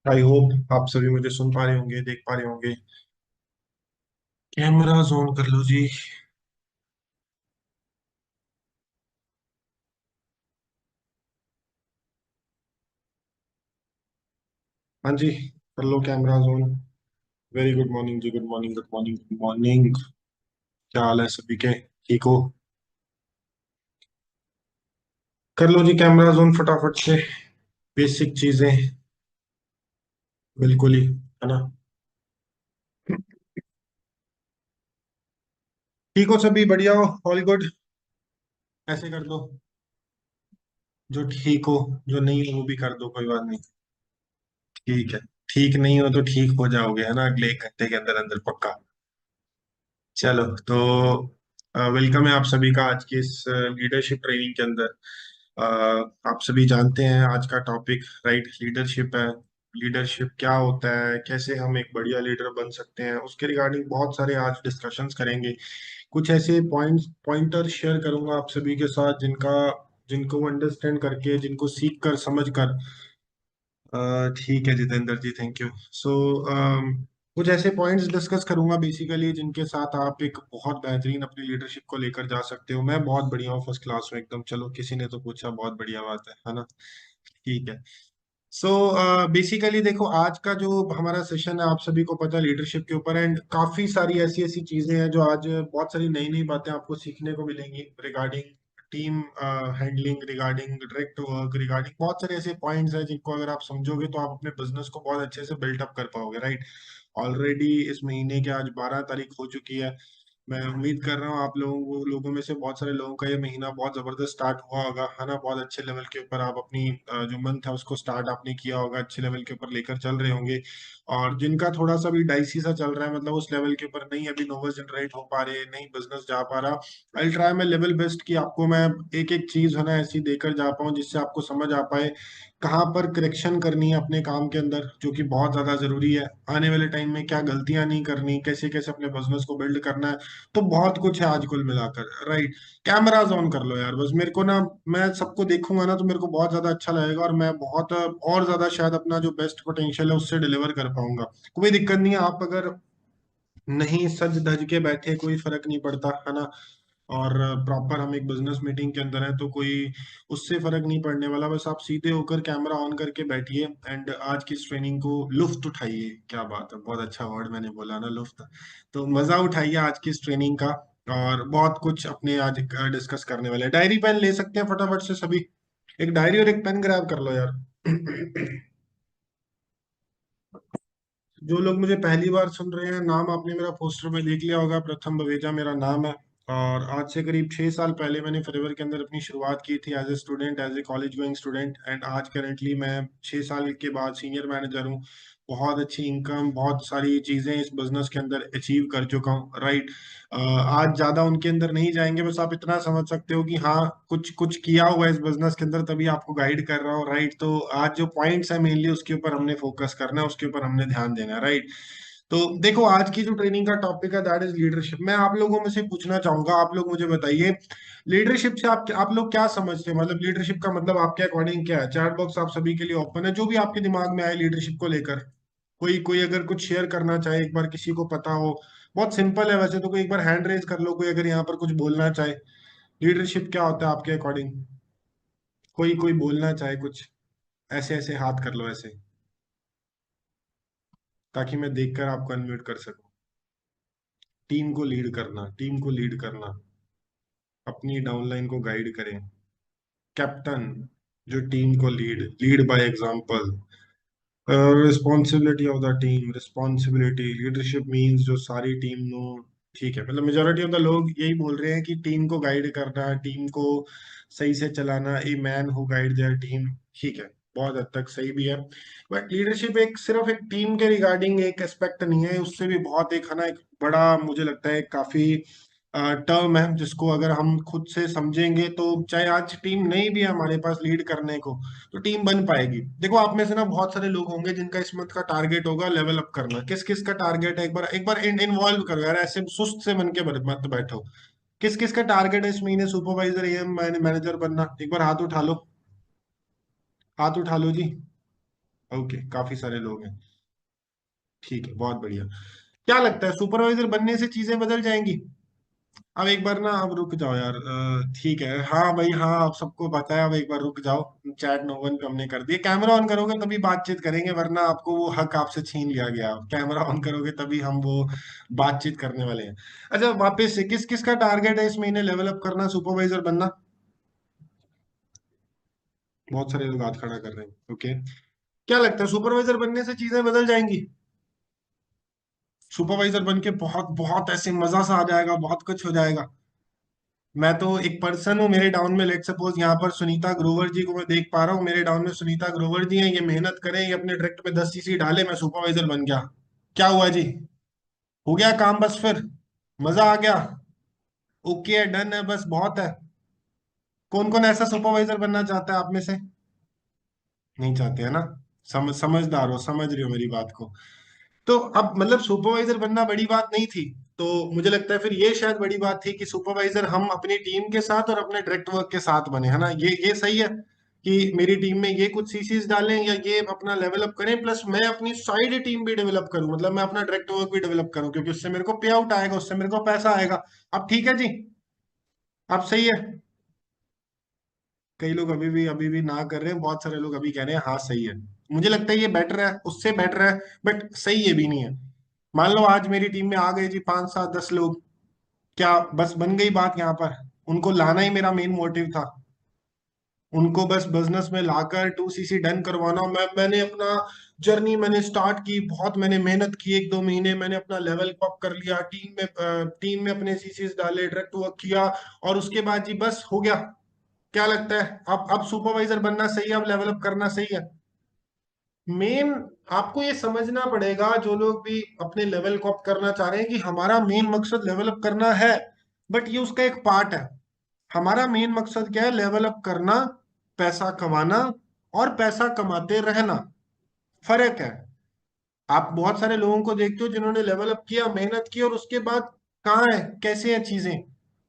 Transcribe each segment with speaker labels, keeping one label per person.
Speaker 1: I hope आप सभी मुझे सुन पा रहे होंगे, देख पा रहे होंगे। कैमरा ऑन कर लो जी। हाँ जी, कर लो camera on. Very good morning जी, good morning, good morning, good morning. क्या हाल है सभी के? ठीक हो? कर लो जी कैमरा ऑन फटाफट से। बेसिक चीजें, बिल्कुल ही, है ना? ठीक हो सभी? बढ़िया हो? All good? ऐसे कर दो, जो ठीक हो। जो नहीं हो वो भी कर दो, कोई बात नहीं। ठीक है। ठीक नहीं हो तो ठीक हो जाओगे, है ना, अगले 1 घंटे के अंदर अंदर पक्का। चलो तो वेलकम है आप सभी का आज की इस लीडरशिप ट्रेनिंग के अंदर। अ, आप सभी जानते हैं आज का टॉपिक, राइट, लीडरशिप है। लीडरशिप क्या होता है, कैसे हम एक बढ़िया लीडर बन सकते हैं, उसके रिगार्डिंग बहुत सारे आज डिस्कशंस करेंगे। कुछ ऐसे पॉइंटर शेयर करूंगा आप सभी के साथ जिनका जिनको अंडरस्टैंड करके, जिनको सीख कर समझ कर। ठीक है जितेंद्र जी, थैंक यू। सो कुछ ऐसे पॉइंट्स डिस्कस करूंगा बेसिकली जिनके साथ आप एक बहुत बेहतरीन अपनी लीडरशिप को लेकर जा सकते हो। मैं बहुत बढ़िया हूँ, फर्स्ट क्लास हूँ एकदम। चलो, किसी ने तो पूछा, बहुत बढ़िया बात है ना? ठीक है। सो बेसिकली देखो, आज का जो हमारा सेशन है, आप सभी को पता है, लीडरशिप के ऊपर। एंड काफी सारी ऐसी ऐसी चीजें हैं जो आज बहुत सारी नई नई बातें आपको सीखने को मिलेंगी regarding team handling, regarding direct work, regarding बहुत सारे ऐसे पॉइंट्स हैं जिनको अगर आप समझोगे तो आप अपने बिजनेस को बहुत अच्छे से बिल्डअप कर पाओगे, राइट? ऑलरेडी इस महीने के आज 12 तारीख हो चुकी है। मैं उम्मीद कर रहा हूँ आप लोगों में से बहुत सारे लोगों का ये महीना बहुत जबरदस्त स्टार्ट हुआ होगा, है ना? बहुत अच्छे लेवल के ऊपर आप अपनी जो मंथ है उसको स्टार्ट आपने किया होगा, अच्छे लेवल के ऊपर लेकर चल रहे होंगे। और जिनका थोड़ा सा भी डाइसी सा चल रहा है, मतलब उस लेवल के ऊपर नहीं, अभी नंबर जनरेट हो पा रहे, नहीं बिजनेस जा पा रहा, I try my level best कि आपको मैं एक एक चीज है ना ऐसी देकर जा पाऊँ जिससे आपको समझ आ पाए कहाँ पर करेक्शन करनी है अपने काम के अंदर, जो कि बहुत ज्यादा जरूरी है। आने वाले टाइम में क्या गलतियां नहीं करनी, कैसे कैसे अपने बिजनेस को बिल्ड करना है। तो बहुत कुछ है आज कुल मिलाकर, राइट? कैमराज ऑन कर लो यार, बस मेरे को ना, मैं सबको देखूंगा ना तो मेरे को बहुत ज्यादा अच्छा लगेगा, और मैं बहुत और ज्यादा शायद अपना जो बेस्ट पोटेंशियल है उससे डिलीवर कर पाऊंगा। कोई दिक्कत नहीं है, आप अगर नहीं सज धज के बैठे कोई फर्क नहीं पड़ता, है ना? और प्रॉपर हम एक बिजनेस मीटिंग के अंदर है तो कोई उससे फर्क नहीं पड़ने वाला। बस आप सीधे होकर कैमरा ऑन करके बैठिए एंड आज की इस ट्रेनिंग को लुफ्त उठाइए। क्या बात है, बहुत अच्छा वर्ड मैंने बोला ना, लुफ्त। तो मजा उठाइए आज की इस ट्रेनिंग का। और बहुत कुछ अपने आज डिस्कस करने वाले हैं। डायरी पेन ले सकते हैं फटाफट से सभी? एक डायरी और एक पेन ग्रैब कर लो यार। जो लोग मुझे पहली बार सुन रहे हैं, नाम आपने मेरा पोस्टर में देख लिया होगा, प्रथम बवेजा मेरा नाम है। और आज से करीब 6 साल पहले मैंने फॉरएवर के अंदर अपनी शुरुआत की थी as a student, as a college going student. And आज करेंटली मैं 6 साल के बाद सीनियर मैनेजर हूँ। बहुत अच्छी इनकम, बहुत सारी चीजें इस बिजनेस के अंदर अचीव कर चुका हूँ, राइट? आज ज्यादा उनके अंदर नहीं जाएंगे, बस आप इतना समझ सकते हो कि हाँ, कुछ कुछ किया हुआ है इस बिजनेस के अंदर, तभी आपको गाइड कर रहा हूँ, राइट? तो आज जो पॉइंट्स है मेनली उसके ऊपर हमने फोकस करना है, उसके ऊपर हमने ध्यान देना है, राइट? तो देखो, आज की जो ट्रेनिंग का टॉपिक है दैट इज लीडरशिप। मैं आप लोगों में से पूछना चाहूंगा, आप लोग मुझे बताइए, लीडरशिप से आप लोग क्या समझते हैं? मतलब लीडरशिप का मतलब आपके अकॉर्डिंग क्या है? चैट बॉक्स आप सभी के लिए ओपन है, जो भी आपके दिमाग में आए लीडरशिप को लेकर। कोई कोई अगर कुछ शेयर करना चाहे, एक बार किसी को पता हो, बहुत सिंपल है वैसे तो, कोई एक बार हैंड रेज कर लो, कोई अगर यहाँ पर कुछ बोलना चाहे। लीडरशिप क्या होता है आपके अकॉर्डिंग? कोई कोई बोलना चाहे कुछ, ऐसे ऐसे हाथ कर लो ऐसे, ताकि मैं देखकर आपको अनम्यूट कर सकूं। टीम को लीड करना, टीम को लीड करना, अपनी डाउनलाइन को गाइड करें। कैप्टन, जो टीम को lead lead by example. Responsibility of the team, responsibility, leadership means जो सारी टीम नो। ठीक है, मतलब मेजोरिटी ऑफ द लोग यही बोल रहे हैं कि टीम को गाइड करना, टीम को सही से चलाना, a man who guide their team. ठीक है, बहुत हद तक सही भी है। बट लीडरशिप एक सिर्फ एक टीम के रिगार्डिंग एक एस्पेक्ट नहीं है, उससे भी बहुत एक, है ना, एक बड़ा, मुझे लगता है काफी टर्म है जिसको अगर हम खुद से समझेंगे तो, चाहे आज टीम नहीं भी है हमारे पास लीड करने को, तो टीम बन पाएगी। देखो, आप में से ना बहुत सारे लोग होंगे जिनका इस मंथ का टारगेट होगा लेवल अप करना। किस किस का टारगेट है? एक बार इन्वॉल्व करो यार, ऐसे सुस्त से बन के मत बैठो। किस किस का टारगेट है इस महीने सुपरवाइजर, एएम मैनेजर बनना? एक बार हाथ उठा लो, हाथ उठा लो जी। ओके, काफी सारे लोग हैं। ठीक है, बहुत बढ़िया। क्या लगता है सुपरवाइजर बनने से चीजें बदल जाएंगी? अब एक बार ना, अब रुक जाओ यार, ठीक है, हाँ भाई हाँ, अब सबको पता है, अब एक बार रुक जाओ। चैट नो वन पे हमने कर दिया, कैमरा ऑन करोगे तभी बातचीत करेंगे, वरना आपको वो हक आपसे छीन लिया गया। कैमरा ऑन करोगे तभी हम वो बातचीत करने वाले हैं। अच्छा, वापस से, किस किस का टारगेट है इस महीने लेवल अप करना, सुपरवाइजर बनना? बहुत सारे लोग हाथ खड़ा कर रहे हैं, ओके। क्या लगता है सुपरवाइजर बनने से चीजें बदल जाएंगी? सुपरवाइजर बन के बहुत बहुत ऐसे मजा सा आ जाएगा, बहुत कुछ हो जाएगा। मैं तो एक पर्सन हूँ, मेरे डाउन में लेट सपोज यहाँ पर सुनीता ग्रोवर जी को मैं देख पा रहा हूँ, मेरे डाउन में सुनीता ग्रोवर जी हैं, ये मेहनत करें, ये अपने डायरेक्ट में 10 सीसी डाले, मैं सुपरवाइजर बन गया। क्या हुआ जी? हो गया काम बस फिर? मजा आ गया? ओके है, डन है, बस बहुत है। कौन कौन ऐसा सुपरवाइजर बनना चाहता है आप में से? नहीं चाहते है ना? समझदार हो, समझ रहे हो मेरी बात को। तो अब मतलब सुपरवाइजर बनना बड़ी बात नहीं थी, तो मुझे लगता है फिर ये शायद बड़ी बात थी कि सुपरवाइजर हम अपनी टीम के साथ और अपने डायरेक्ट वर्क के साथ बने, है ना? ये सही है कि मेरी टीम में ये कुछ सीसीज डालें या ये अपना लेवल अप करें, प्लस मैं अपनी साइड टीम भी डेवलप करूं, मतलब मैं अपना डायरेक्ट वर्क भी डेवलप करूं, क्योंकि उससे मेरे को पे आउट आएगा, उससे मेरे को पैसा आएगा। अब ठीक है जी? अब सही है? कई लोग अभी भी ना कर रहे हैं, बहुत सारे लोग अभी कह रहे हैं हाँ सही है। मुझे लगता है ये बेटर है, उससे बेटर है, बट सही ये भी नहीं है। मान लो आज मेरी टीम में आ गए जी 5 7 10 लोग, क्या बस बन गई बात यहाँ पर? उनको लाना ही मेरा मेन मोटिव था। उनको बस बिजनेस में लाकर 2 सीसी डन करवाना। मैंने अपना जर्नी मैंने स्टार्ट की, बहुत मैंने मेहनत की, 1 2 महीने मैंने अपना लेवल अप कर लिया, टीम में अपने सीसीज डाले, डायरेक्ट वर्क किया, और उसके बाद जी बस हो गया। क्या लगता है अब सुपरवाइजर बनना सही है, अब लेवल अप करना सही है? मेन आपको ये समझना पड़ेगा, जो लोग भी अपने लेवल को अप करना चाह रहे हैं, कि हमारा मेन मकसद लेवल अप करना है, बट ये उसका एक पार्ट है। हमारा मेन मकसद क्या है? लेवल अप करना, पैसा कमाना, और पैसा कमाते रहना। फर्क है। आप बहुत सारे लोगों को देखते हो जिन्होंने लेवल अप किया, मेहनत की, और उसके बाद कहाँ है, कैसे हैं चीजें?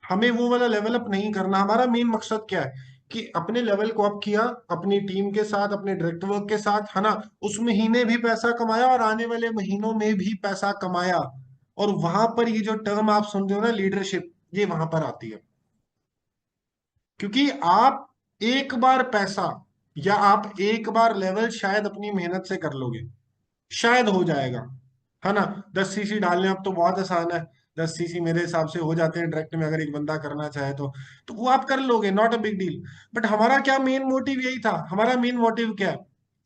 Speaker 1: हमें वो वाला लेवल अप नहीं करना। हमारा मेन मकसद क्या है? कि अपने लेवल को अप किया, अपनी टीम के साथ, अपने डायरेक्ट वर्क के साथ, है ना? उस महीने भी पैसा कमाया और आने वाले महीनों में भी पैसा कमाया। और वहां पर ये जो टर्म आप सुनते हो ना, लीडरशिप, ये वहां पर आती है। क्योंकि आप एक बार पैसा, या आप एक बार लेवल शायद अपनी मेहनत से कर लोगे, शायद हो जाएगा, है ना? 10 सीसी डालने अब तो बहुत आसान है। 10 सीसी मेरे हिसाब से हो जाते हैं डायरेक्ट में, अगर एक बंदा करना चाहे तो वो आप कर लोगे, not a big deal. But हमारा क्या मेन मोटिव यही था? हमारा मेन मोटिव क्या है?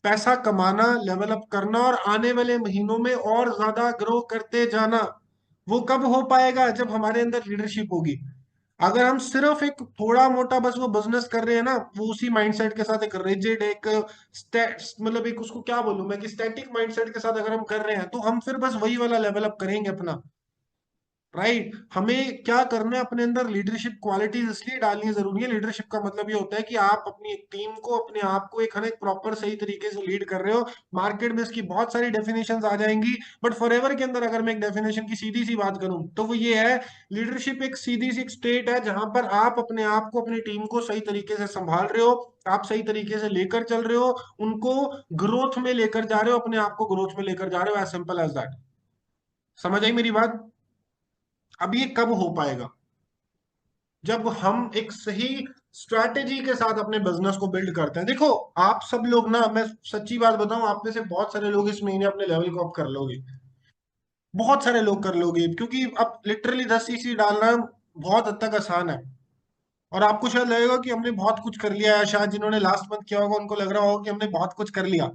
Speaker 1: पैसा कमाना, लेवल अप करना, और आने वाले महीनों में और ज्यादा ग्रो करते जाना। वो कब हो पाएगा? जब हमारे अंदर लीडरशिप होगी। अगर हम सिर्फ एक थोड़ा मोटा बस वो बिजनेस कर रहे हैं ना, वो उसी माइंडसेट के साथ, एक रिजिड, एक मतलब एक उसको क्या बोलूं मैं, कि स्टैटिक माइंडसेट के साथ अगर हम कर रहे हैं, तो हम फिर बस वही वाला लेवल अप करेंगे अपना। राइट? हमें क्या करना है? अपने अंदर लीडरशिप क्वालिटीज इसलिए डालनी जरूरी है। लीडरशिप का मतलब ये होता है कि आप अपनी टीम को, अपने आप को एक, हर एक प्रॉपर सही तरीके से लीड कर रहे हो। मार्केट में इसकी बहुत सारी डेफिनेशंस आ जाएंगी, बट फॉरएवर के अंदर अगर मैं एक डेफिनेशन की सीधी सी बात करूं, तो वो ये है: लीडरशिप एक सीधी सी स्टेट है जहां पर आप अपने आप को, अपनी टीम को सही तरीके से संभाल रहे हो, आप सही तरीके से लेकर चल रहे हो, उनको ग्रोथ में लेकर जा रहे हो, अपने आप को ग्रोथ में लेकर जा रहे हो, एज सिंपल एज दैट। समझ आई मेरी बात? अब ये कब हो पाएगा? जब हम एक सही स्ट्रैटेजी के साथ अपने बिजनेस को बिल्ड करते हैं। देखो, आप सब लोग ना, मैं सच्ची बात बताऊं, आप में से बहुत सारे लोग इस महीने अपने लेवल को अप कर लोगे। बहुत सारे लोग कर लोगे, क्योंकि अब लिटरली 10 सीसी डालना बहुत हद तक आसान है। और आपको शायद लगेगा कि हमने बहुत कुछ कर लिया है, शायद जिन्होंने लास्ट मंथ किया होगा उनको लग रहा होगा कि हमने बहुत कुछ कर लिया,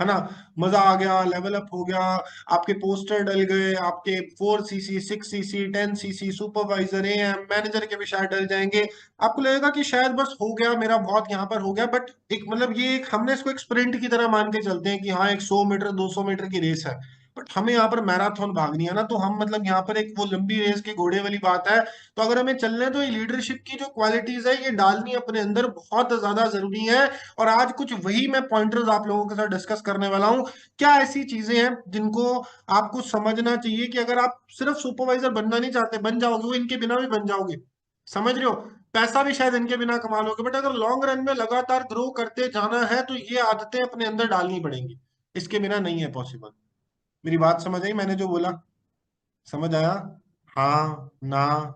Speaker 1: है ना? मजा आ गया, लेवल अप हो गया, आपके पोस्टर डल गए, आपके 4 CC, 6 CC, 10 CC, supervisor am manager के भी शायद डल जाएंगे। आपको लगेगा कि शायद बस हो गया मेरा, बहुत यहाँ पर हो गया, बट एक मतलब ये एक, हमने इसको एक स्प्रिंट की तरह मान के चलते हैं कि हाँ, एक 100 मीटर 200 मीटर की रेस है। बट हमें यहाँ पर मैराथन भागनी है ना, तो हम मतलब यहाँ पर एक वो लंबी रेस के घोड़े वाली बात है। तो अगर हमें चलना है, तो ये लीडरशिप की जो क्वालिटीज है, ये डालनी अपने अंदर बहुत ज्यादा जरूरी है। और आज कुछ वही मैं पॉइंटर्स आप लोगों के साथ डिस्कस करने वाला हूँ। क्या ऐसी चीजें हैं जिनको आपको समझना चाहिए, कि अगर आप सिर्फ सुपरवाइजर बनना नहीं चाहते, बन जाओगे, वो इनके बिना भी बन जाओगे। समझ रहे हो? पैसा भी शायद इनके बिना कमा लोगे, बट अगर लॉन्ग रन में लगातार ग्रो करते जाना है, तो ये आदतें अपने अंदर डालनी पड़ेंगी। इसके बिना नहीं है पॉसिबल। मेरी बात समझ आई मैंने जो बोला? समझ आया? हाँ ना?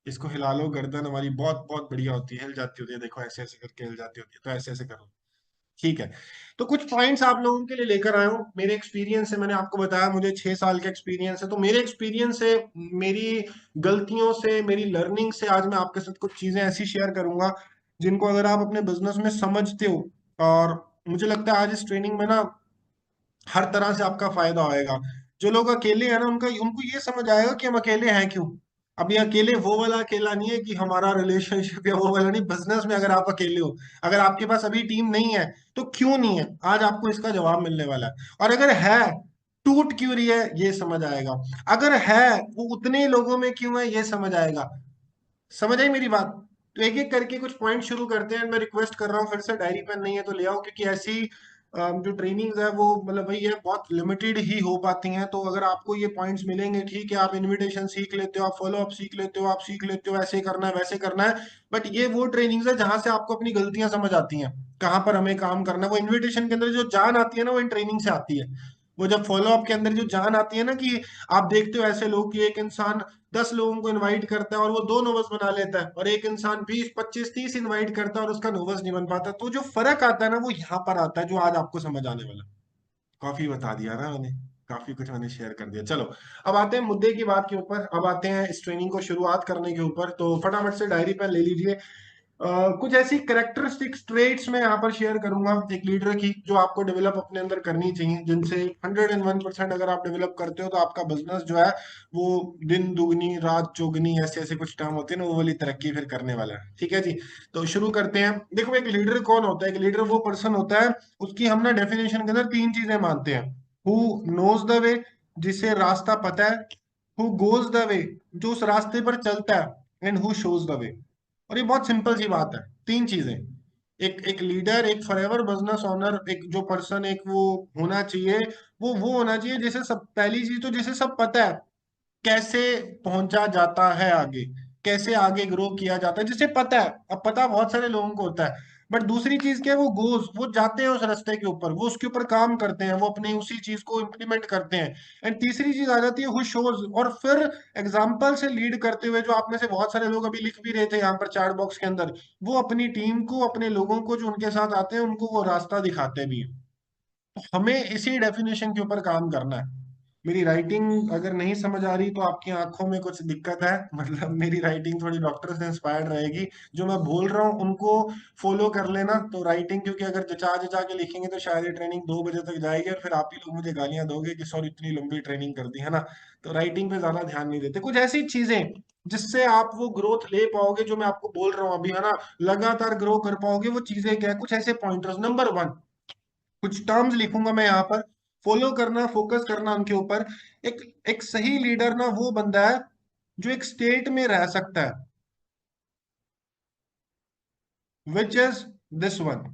Speaker 1: इसको हिला लो, गर्दन हमारी बहुत बहुत बढ़िया होती है, हिल जाती होती है, देखो ऐसे ऐसे करके हिल जाती होती है, तो ऐसे ऐसे करो। ठीक है। तो कुछ पॉइंट्स आप लोगों के लिए लेकर आया हूँ, मेरे एक्सपीरियंस से। मैंने आपको बताया मुझे 6 साल का एक्सपीरियंस है, तो मेरे एक्सपीरियंस से, मेरी गलतियों से, मेरी लर्निंग से आज मैं आपके साथ कुछ चीजें ऐसी शेयर करूंगा जिनको अगर आप अपने बिजनेस में समझते हो, और मुझे लगता है आज इस ट्रेनिंग में ना हर तरह से आपका फायदा होएगा। जो लोग अकेले हैं ना, उनका उनको ये समझ आएगा कि हम अकेले हैं क्यों। अब ये अकेले वो वाला अकेला नहीं है कि हमारा रिलेशनशिप या वो वाला नहीं, बिजनेस में अगर आप अकेले हो, अगर आपके पास अभी टीम नहीं है, तो क्यों नहीं है, आज आपको इसका जवाब मिलने वाला है। और अगर है, टूट क्यों रही है ये समझ आएगा। अगर है, वो उतने लोगों में क्यों है ये समझ आएगा। समझ आई मेरी बात? तो एक एक करके कुछ पॉइंट शुरू करते हैं। मैं रिक्वेस्ट कर रहा हूँ, फिर से डायरी पेन नहीं है तो ले आओ, क्योंकि ऐसी जो ट्रेनिंग्स है वो मतलब वही है, बहुत लिमिटेड ही हो पाती हैं। तो अगर आपको ये पॉइंट्स मिलेंगे, ठीक है, आप इनविटेशन सीख लेते हो, आप फॉलो अप सीख लेते हो, आप सीख लेते हो ऐसे करना है वैसे करना है, बट ये वो ट्रेनिंग्स है जहां से आपको अपनी गलतियां समझ आती हैं, कहाँ पर हमें काम करना है। वो इन्विटेशन के अंदर जो जान आती है ना, वो इन ट्रेनिंग से आती है। वो जब फॉलो अप के अंदर जो जान आती है ना, कि आप देखते हो ऐसे लोग कि एक इंसान 10 लोगों को इनवाइट करता है और वो 2 नोव्स बना लेता है, और एक इंसान 20 25 30 इनवाइट करता है और उसका नोव्स नहीं बन पाता। तो जो फर्क आता है ना, वो यहाँ पर आता है, जो आज आपको समझ आने वाला है। काफी बता दिया ना मैंने, काफी कुछ मैंने शेयर कर दिया। चलो, अब आते हैं मुद्दे की बात के ऊपर, अब आते हैं इस ट्रेनिंग को शुरुआत करने के ऊपर। तो फटाफट से डायरी पेन ले लीजिए। कुछ ऐसी करेक्टरिस्टिक्स, ट्रेट्स मैं यहाँ पर शेयर करूंगा एक लीडर की, जो आपको डेवलप अपने अंदर करनी चाहिए, जिनसे 101% अगर आप डेवलप करते हो तो आपका बिजनेस जो है वो दिन दुगनी रात चौगनी, ऐसे ऐसे कुछ टर्म होते हैं ना, वो वाली तरक्की फिर करने वाला है। ठीक है जी। तो शुरू करते हैं। देखो, एक लीडर कौन होता है? एक लीडर वो पर्सन होता है, उसकी हम ना डेफिनेशन के अंदर 3 चीजें मानते हैं। हु नोज द वे, जिसे रास्ता पता है। हु गोज द वे, जो उस रास्ते पर चलता है। And who shows the way. और ये बहुत सिंपल सी बात है, 3 चीजें। एक एक लीडर, एक फॉरएवर बिजनेस ओनर, एक जो पर्सन, एक वो होना चाहिए, वो होना चाहिए जैसे सब, पहली चीज तो जैसे सब पता है कैसे पहुंचा जाता है आगे, कैसे आगे ग्रो किया जाता है, जिसे पता है। अब पता बहुत सारे लोगों को होता है, बट दूसरी चीज क्या है, वो गोज, वो जाते हैं उस रास्ते के ऊपर, वो उसके ऊपर काम करते हैं, वो अपने उसी चीज को इम्प्लीमेंट करते हैं। एंड तीसरी चीज आ जाती है हु शोज, और फिर एग्जाम्पल से लीड करते हुए, जो आप में से बहुत सारे लोग अभी लिख भी रहे थे यहाँ पर चैट बॉक्स के अंदर, वो अपनी टीम को, अपने लोगों को जो उनके साथ आते हैं, उनको वो रास्ता दिखाते भी हैं। हमें इसी डेफिनेशन के ऊपर काम करना है। मेरी राइटिंग अगर नहीं समझ आ रही तो आपकी आंखों में कुछ दिक्कत है, मतलब मेरी राइटिंग थोड़ी डॉक्टर से इंस्पायर्ड रहेगी। जो मैं बोल रहा हूँ उनको फॉलो कर लेना। तो राइटिंग, क्योंकि अगर जचा जचा के लिखेंगे तो शायद ये ट्रेनिंग 2 बजे तक जाएगी, और फिर आप ही लोग मुझे गालियां दोगे कि सॉरी इतनी लंबी ट्रेनिंग कर दी है ना। तो राइटिंग पे ज्यादा ध्यान नहीं देते। कुछ ऐसी चीजें जिससे आप वो ग्रोथ ले पाओगे, जो मैं आपको बोल रहा हूँ अभी, है ना, लगातार ग्रो कर पाओगे, वो चीजें क्या है, कुछ ऐसे पॉइंटर्स। नंबर 1, कुछ टर्म्स लिखूंगा मैं यहाँ पर, फॉलो करना, फोकस करना उनके ऊपर। एक एक सही लीडर ना वो बंदा है जो एक स्टेट में रह सकता है, विच इज दिस वन।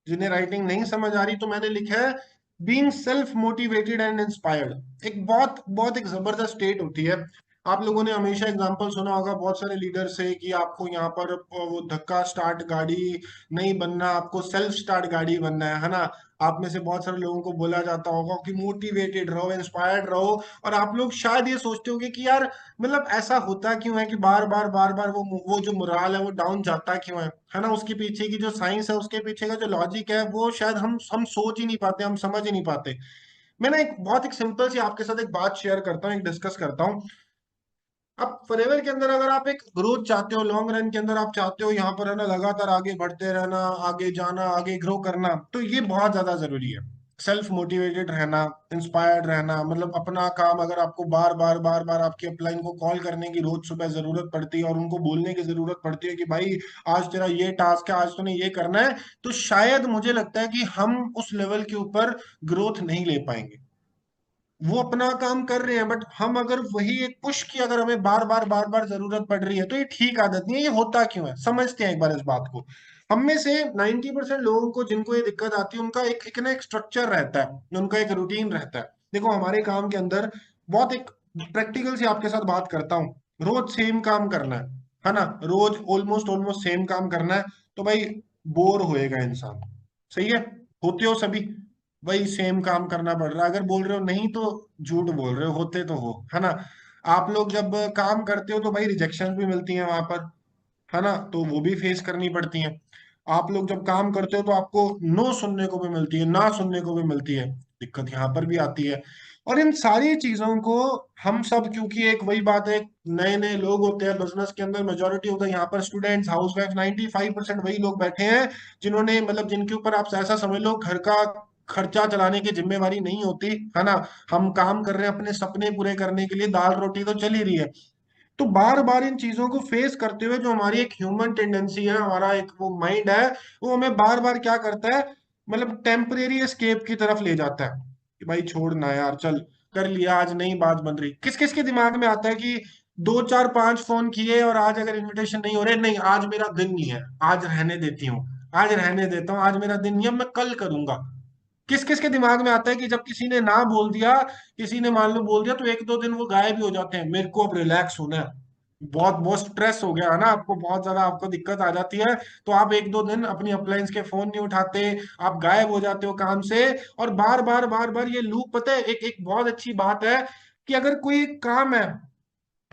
Speaker 1: जिन्हें राइटिंग नहीं समझ आ रही तो मैंने लिखा है being self motivated and inspired. एक बहुत बहुत एक जबरदस्त स्टेट होती है। आप लोगों ने हमेशा एग्जांपल सुना होगा बहुत सारे लीडर से, कि आपको यहाँ पर वो धक्का स्टार्ट गाड़ी नहीं बनना, आपको सेल्फ स्टार्ट गाड़ी बनना है ना। आप में से बहुत सारे लोगों को बोला जाता होगा कि मोटिवेटेड रहो, इंस्पायर्ड रहो। और आप लोग शायद ये सोचते होंगे कि यार, मतलब ऐसा होता क्यों है कि बार बार बार बार वो जो मोराल है वो डाउन जाता क्यों है ना। उसके पीछे की जो साइंस है, उसके पीछे का जो लॉजिक है, वो शायद हम सोच ही नहीं पाते, हम समझ ही नहीं पाते। मैं ना एक बहुत एक सिंपल सी आपके साथ एक बात शेयर करता हूँ, एक डिस्कस करता हूँ। अब फॉरएवर के अंदर अगर आप एक ग्रोथ चाहते हो, लॉन्ग रन के अंदर आप चाहते हो यहाँ पर है ना, लगातार आगे बढ़ते रहना, आगे जाना, आगे ग्रो करना, तो ये बहुत ज्यादा जरूरी है। सेल्फ मोटिवेटेड रहना, इंस्पायर्ड रहना, मतलब अपना काम अगर आपको बार बार बार बार आपकी अपलाइन को कॉल करने की रोज सुबह जरूरत पड़ती है, और उनको बोलने की जरूरत पड़ती है कि भाई आज तेरा ये टास्क है, आज तूने ये करना है, तो शायद मुझे लगता है कि हम उस लेवल के ऊपर ग्रोथ नहीं ले पाएंगे। वो अपना काम कर रहे हैं, बट हम अगर वही एक पुश की अगर हमें बार बार बार बार जरूरत पड़ रही है, तो ये ठीक आदत नहीं है। ये होता क्यों है, समझते हैं एक बार इस बात को। हम में से 90% लोगों को जिनको ये दिक्कत आती है, उनका एक ना एक स्ट्रक्चर रहता है, उनका एक रूटीन रहता है। देखो, हमारे काम के अंदर बहुत एक प्रैक्टिकल से आपके साथ बात करता हूँ। रोज सेम काम करना है ना, रोज ऑलमोस्ट ऑलमोस्ट सेम काम करना है, तो भाई बोर होएगा इंसान। सही है, होते हो सभी। वही सेम काम करना पड़ रहा है। अगर बोल रहे हो नहीं तो झूठ बोल रहे हो, होते तो हो, है ना। आप लोग जब काम करते हो तो भाई रिजेक्शन भी मिलती है वहां पर, है ना, तो वो भी फेस करनी पड़ती है। आप लोग जब काम करते हो तो आपको नो सुनने को भी मिलती है, ना सुनने को भी मिलती है, दिक्कत यहाँ पर भी आती है। और इन सारी चीजों को हम सब, क्योंकि एक वही बात है, नए नए लोग होते हैं बिजनेस के अंदर, मेजोरिटी होता है यहाँ पर स्टूडेंट्स, हाउस वाइफ, 95% वही लोग बैठे हैं जिन्होंने, मतलब जिनके ऊपर आप ऐसा समझ लो घर का खर्चा चलाने की जिम्मेवारी नहीं होती, है ना। हम काम कर रहे हैं अपने सपने पूरे करने के लिए, दाल रोटी तो चल ही रही है। तो बार बार इन चीजों को फेस करते हुए जो हमारी एक ह्यूमन टेंडेंसी है, हमारा एक वो माइंड है, वो हमें बार बार क्या करता है, मतलब टेम्परेरी एस्केप की तरफ ले जाता है कि भाई छोड़ ना यार, चल कर लिया, आज नई बात बन रही। किस किस के दिमाग में आता है कि दो चार पांच फोन किए और आज अगर इनविटेशन नहीं हो रहे, नहीं आज मेरा दिन नहीं है, आज रहने देती हूँ, आज रहने देता हूँ, आज मेरा दिन नहीं है, मैं कल करूंगा। किस किस के दिमाग में आता है कि जब किसी ने ना बोल दिया, किसी ने मान लो बोल दिया, तो एक दो दिन वो गायब भी हो जाते हैं, मेरे को अब रिलैक्स होना है, बहुत बहुत स्ट्रेस हो गया है ना, आपको बहुत ज्यादा आपको दिक्कत आ जाती है, तो आप एक दो दिन अपनी अप्लायंस के फोन नहीं उठाते, आप गायब हो जाते हो काम से। और बार बार ये लूप, पता है एक एक बहुत अच्छी बात है कि अगर कोई काम है,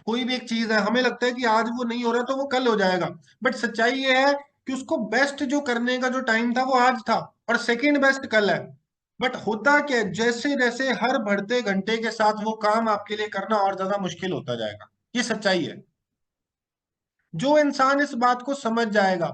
Speaker 1: कोई भी एक चीज है, हमें लगता है कि आज वो नहीं हो रहा तो वो कल हो जाएगा, बट सच्चाई ये है कि उसको बेस्ट जो करने का जो टाइम था वो आज था, और सेकंड बेस्ट कल है। बट होता क्या है, जैसे जैसे हर बढ़ते घंटे के साथ वो काम आपके लिए करना और ज्यादा मुश्किल होता जाएगा, ये सच्चाई है। जो इंसान इस बात को समझ जाएगा,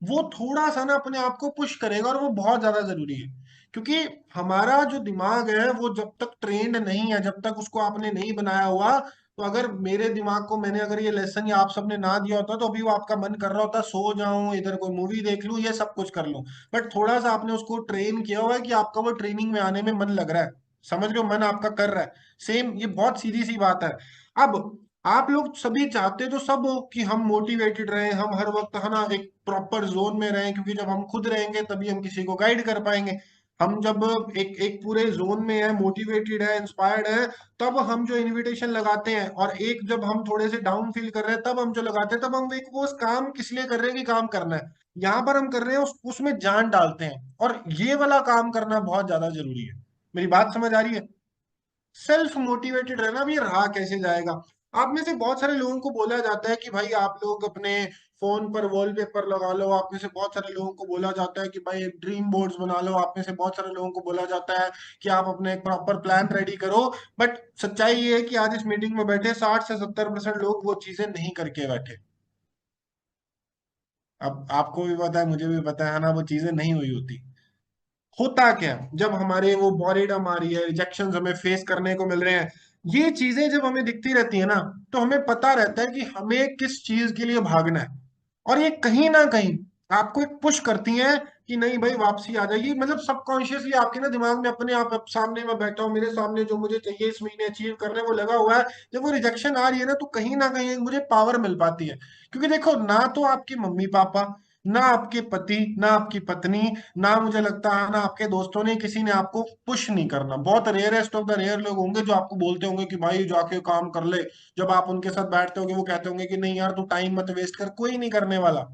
Speaker 1: वो थोड़ा सा ना अपने आप को पुश करेगा, और वो बहुत ज्यादा जरूरी है। क्योंकि हमारा जो दिमाग है वो जब तक ट्रेंड नहीं है, जब तक उसको आपने नहीं बनाया हुआ, तो अगर मेरे दिमाग को मैंने अगर ये लेसन या आप सबने ना दिया होता तो अभी वो आपका मन कर रहा होता सो जाऊं, इधर कोई मूवी देख लूं, ये सब कुछ कर लूं। बट थोड़ा सा आपने उसको ट्रेन किया हुआ है कि आपका वो ट्रेनिंग में आने में मन लग रहा है, समझ लो मन आपका कर रहा है। सेम, ये बहुत सीधी सी बात है। अब आप लोग सभी चाहते तो सब हो कि हम मोटिवेटेड रहें, हम हर वक्त, है ना, एक प्रॉपर जोन में रहें, क्योंकि जब हम खुद रहेंगे तभी हम किसी को गाइड कर पाएंगे। हम जब एक एक पूरे जोन में है, मोटिवेटेड है, इंस्पायर्ड है, तब हम जो इनविटेशन लगाते हैं, और एक जब हम थोड़े से डाउन फील कर रहे हैं तब हम जो लगाते हैं, तब हम एक वो उस काम किस लिए कर रहे हैं कि काम करना है। यहाँ पर हम कर रहे हैं उसमें जान डालते हैं, और ये वाला काम करना बहुत ज्यादा जरूरी है। मेरी बात समझ आ रही है। सेल्फ मोटिवेटेड रहना भी रहा कैसे जाएगा। आप में से बहुत सारे लोगों को बोला जाता है कि भाई आप लोग अपने फोन पर वॉलपेपर लगा लो, आप में से बहुत सारे लोगों को बोला जाता है कि भाई ड्रीम बोर्ड्स बना लो, आप में से बहुत सारे लोगों को बोला जाता है कि आप अपने एक प्रॉपर प्लान रेडी करो। बट सच्चाई ये है कि आज इस मीटिंग में बैठे 60 से 70% लोग वो चीजें नहीं करके बैठे। अब आपको भी पता है, मुझे भी पता है ना, वो चीजें नहीं हुई होती। होता क्या है, जब हमारे वो बॉरेडम आ रही है, रिजेक्शन हमें फेस करने को मिल रहे हैं, ये चीजें जब हमें दिखती रहती है ना, तो हमें पता रहता है कि हमें किस चीज के लिए भागना है। और ये कहीं ना कहीं आपको एक पुश करती हैं कि नहीं भाई वापसी आ जाएगी, मतलब सबकॉन्शियसली आपके ना दिमाग में अपने आप, सामने में बैठा हूं, मेरे सामने जो मुझे चाहिए इस महीने अचीव करने वो लगा हुआ है। जब वो रिजेक्शन आ रही है ना कहीं एक मुझे पावर मिल पाती है। क्योंकि देखो, ना तो आपकी मम्मी पापा, ना आपके पति, ना आपकी पत्नी, ना मुझे लगता है ना आपके दोस्तों ने, किसी ने आपको पुश नहीं करना। बहुत रेयरेस्ट ऑफ द रेयर लोग होंगे जो आपको बोलते होंगे कि भाई जाके काम कर ले। जब आप उनके साथ बैठते होंगे वो कहते होंगे कि नहीं यार तू टाइम मत वेस्ट कर, कोई नहीं करने वाला।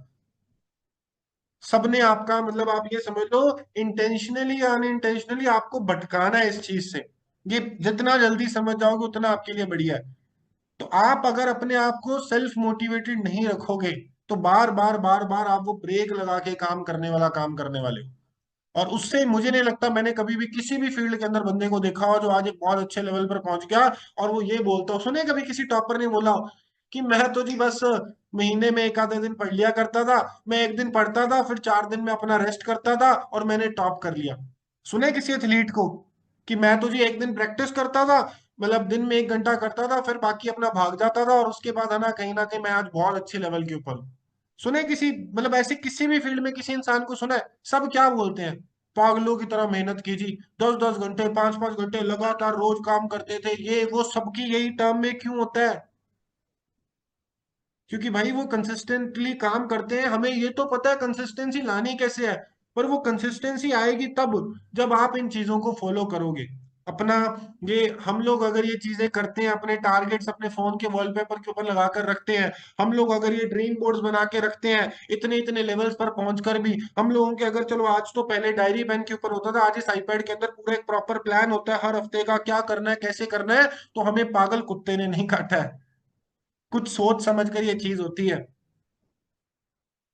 Speaker 1: सबने आपका, मतलब आप ये समझ लो, इंटेंशनली या अनइंटेंशनली आपको भटकाना है इस चीज से। ये जितना जल्दी समझ जाओगे उतना आपके लिए बढ़िया है। तो आप अगर अपने आप को सेल्फ मोटिवेटेड नहीं रखोगे, तो बार बार आप वो ब्रेक लगा के काम करने वाला काम करने वाले हो। और उससे मुझे नहीं लगता मैंने कभी भी किसी भी फील्ड के अंदर बंदे को देखा हो जो आज एक बहुत अच्छे लेवल पर पहुंच गया, और वो ये बोलता हो, सुने कभी किसी टॉपर ने बोला हो कि मैं तो जी बस महीने में एक आधे दिन पढ़ लिया करता था, मैं एक दिन पढ़ता था फिर 4 दिन में अपना रेस्ट करता था और मैंने टॉप कर लिया। सुने किसी एथलीट को कि मैं तो जी एक दिन प्रैक्टिस करता था, मतलब दिन में 1 घंटा करता था, फिर बाकी अपना भाग जाता था, और उसके बाद है ना कहीं मैं आज बहुत अच्छे लेवल के ऊपर हूं। सुने किसी, मतलब ऐसे किसी भी फील्ड में किसी इंसान को सुना है? सब क्या बोलते हैं, पागलों की तरह मेहनत कीजिए, 10 10 घंटे 5 5 घंटे लगातार रोज काम करते थे, ये वो सबकी यही टर्म में क्यों होता है? क्योंकि भाई वो कंसिस्टेंटली काम करते हैं, हमें ये तो पता है कंसिस्टेंसी लानी कैसे है, पर वो कंसिस्टेंसी आएगी तब जब आप इन चीजों को फॉलो करोगे। अपना ये हम लोग अगर ये चीजें करते हैं, अपने टारगेट्स अपने फोन के वॉलपेपर के ऊपर लगा कर रखते हैं, हम लोग अगर ये ड्रीम बोर्ड्स बना के रखते हैं, इतने इतने लेवल्स पर पहुंचकर भी हम लोगों के, अगर चलो आज तो पहले डायरी पेन के ऊपर होता था, आज इस आईपैड के अंदर पूरा एक प्रॉपर प्लान होता है हर हफ्ते का, क्या करना है कैसे करना है, तो हमें पागल कुत्ते ने नहीं काटा है। कुछ सोच समझ कर ये चीज होती है।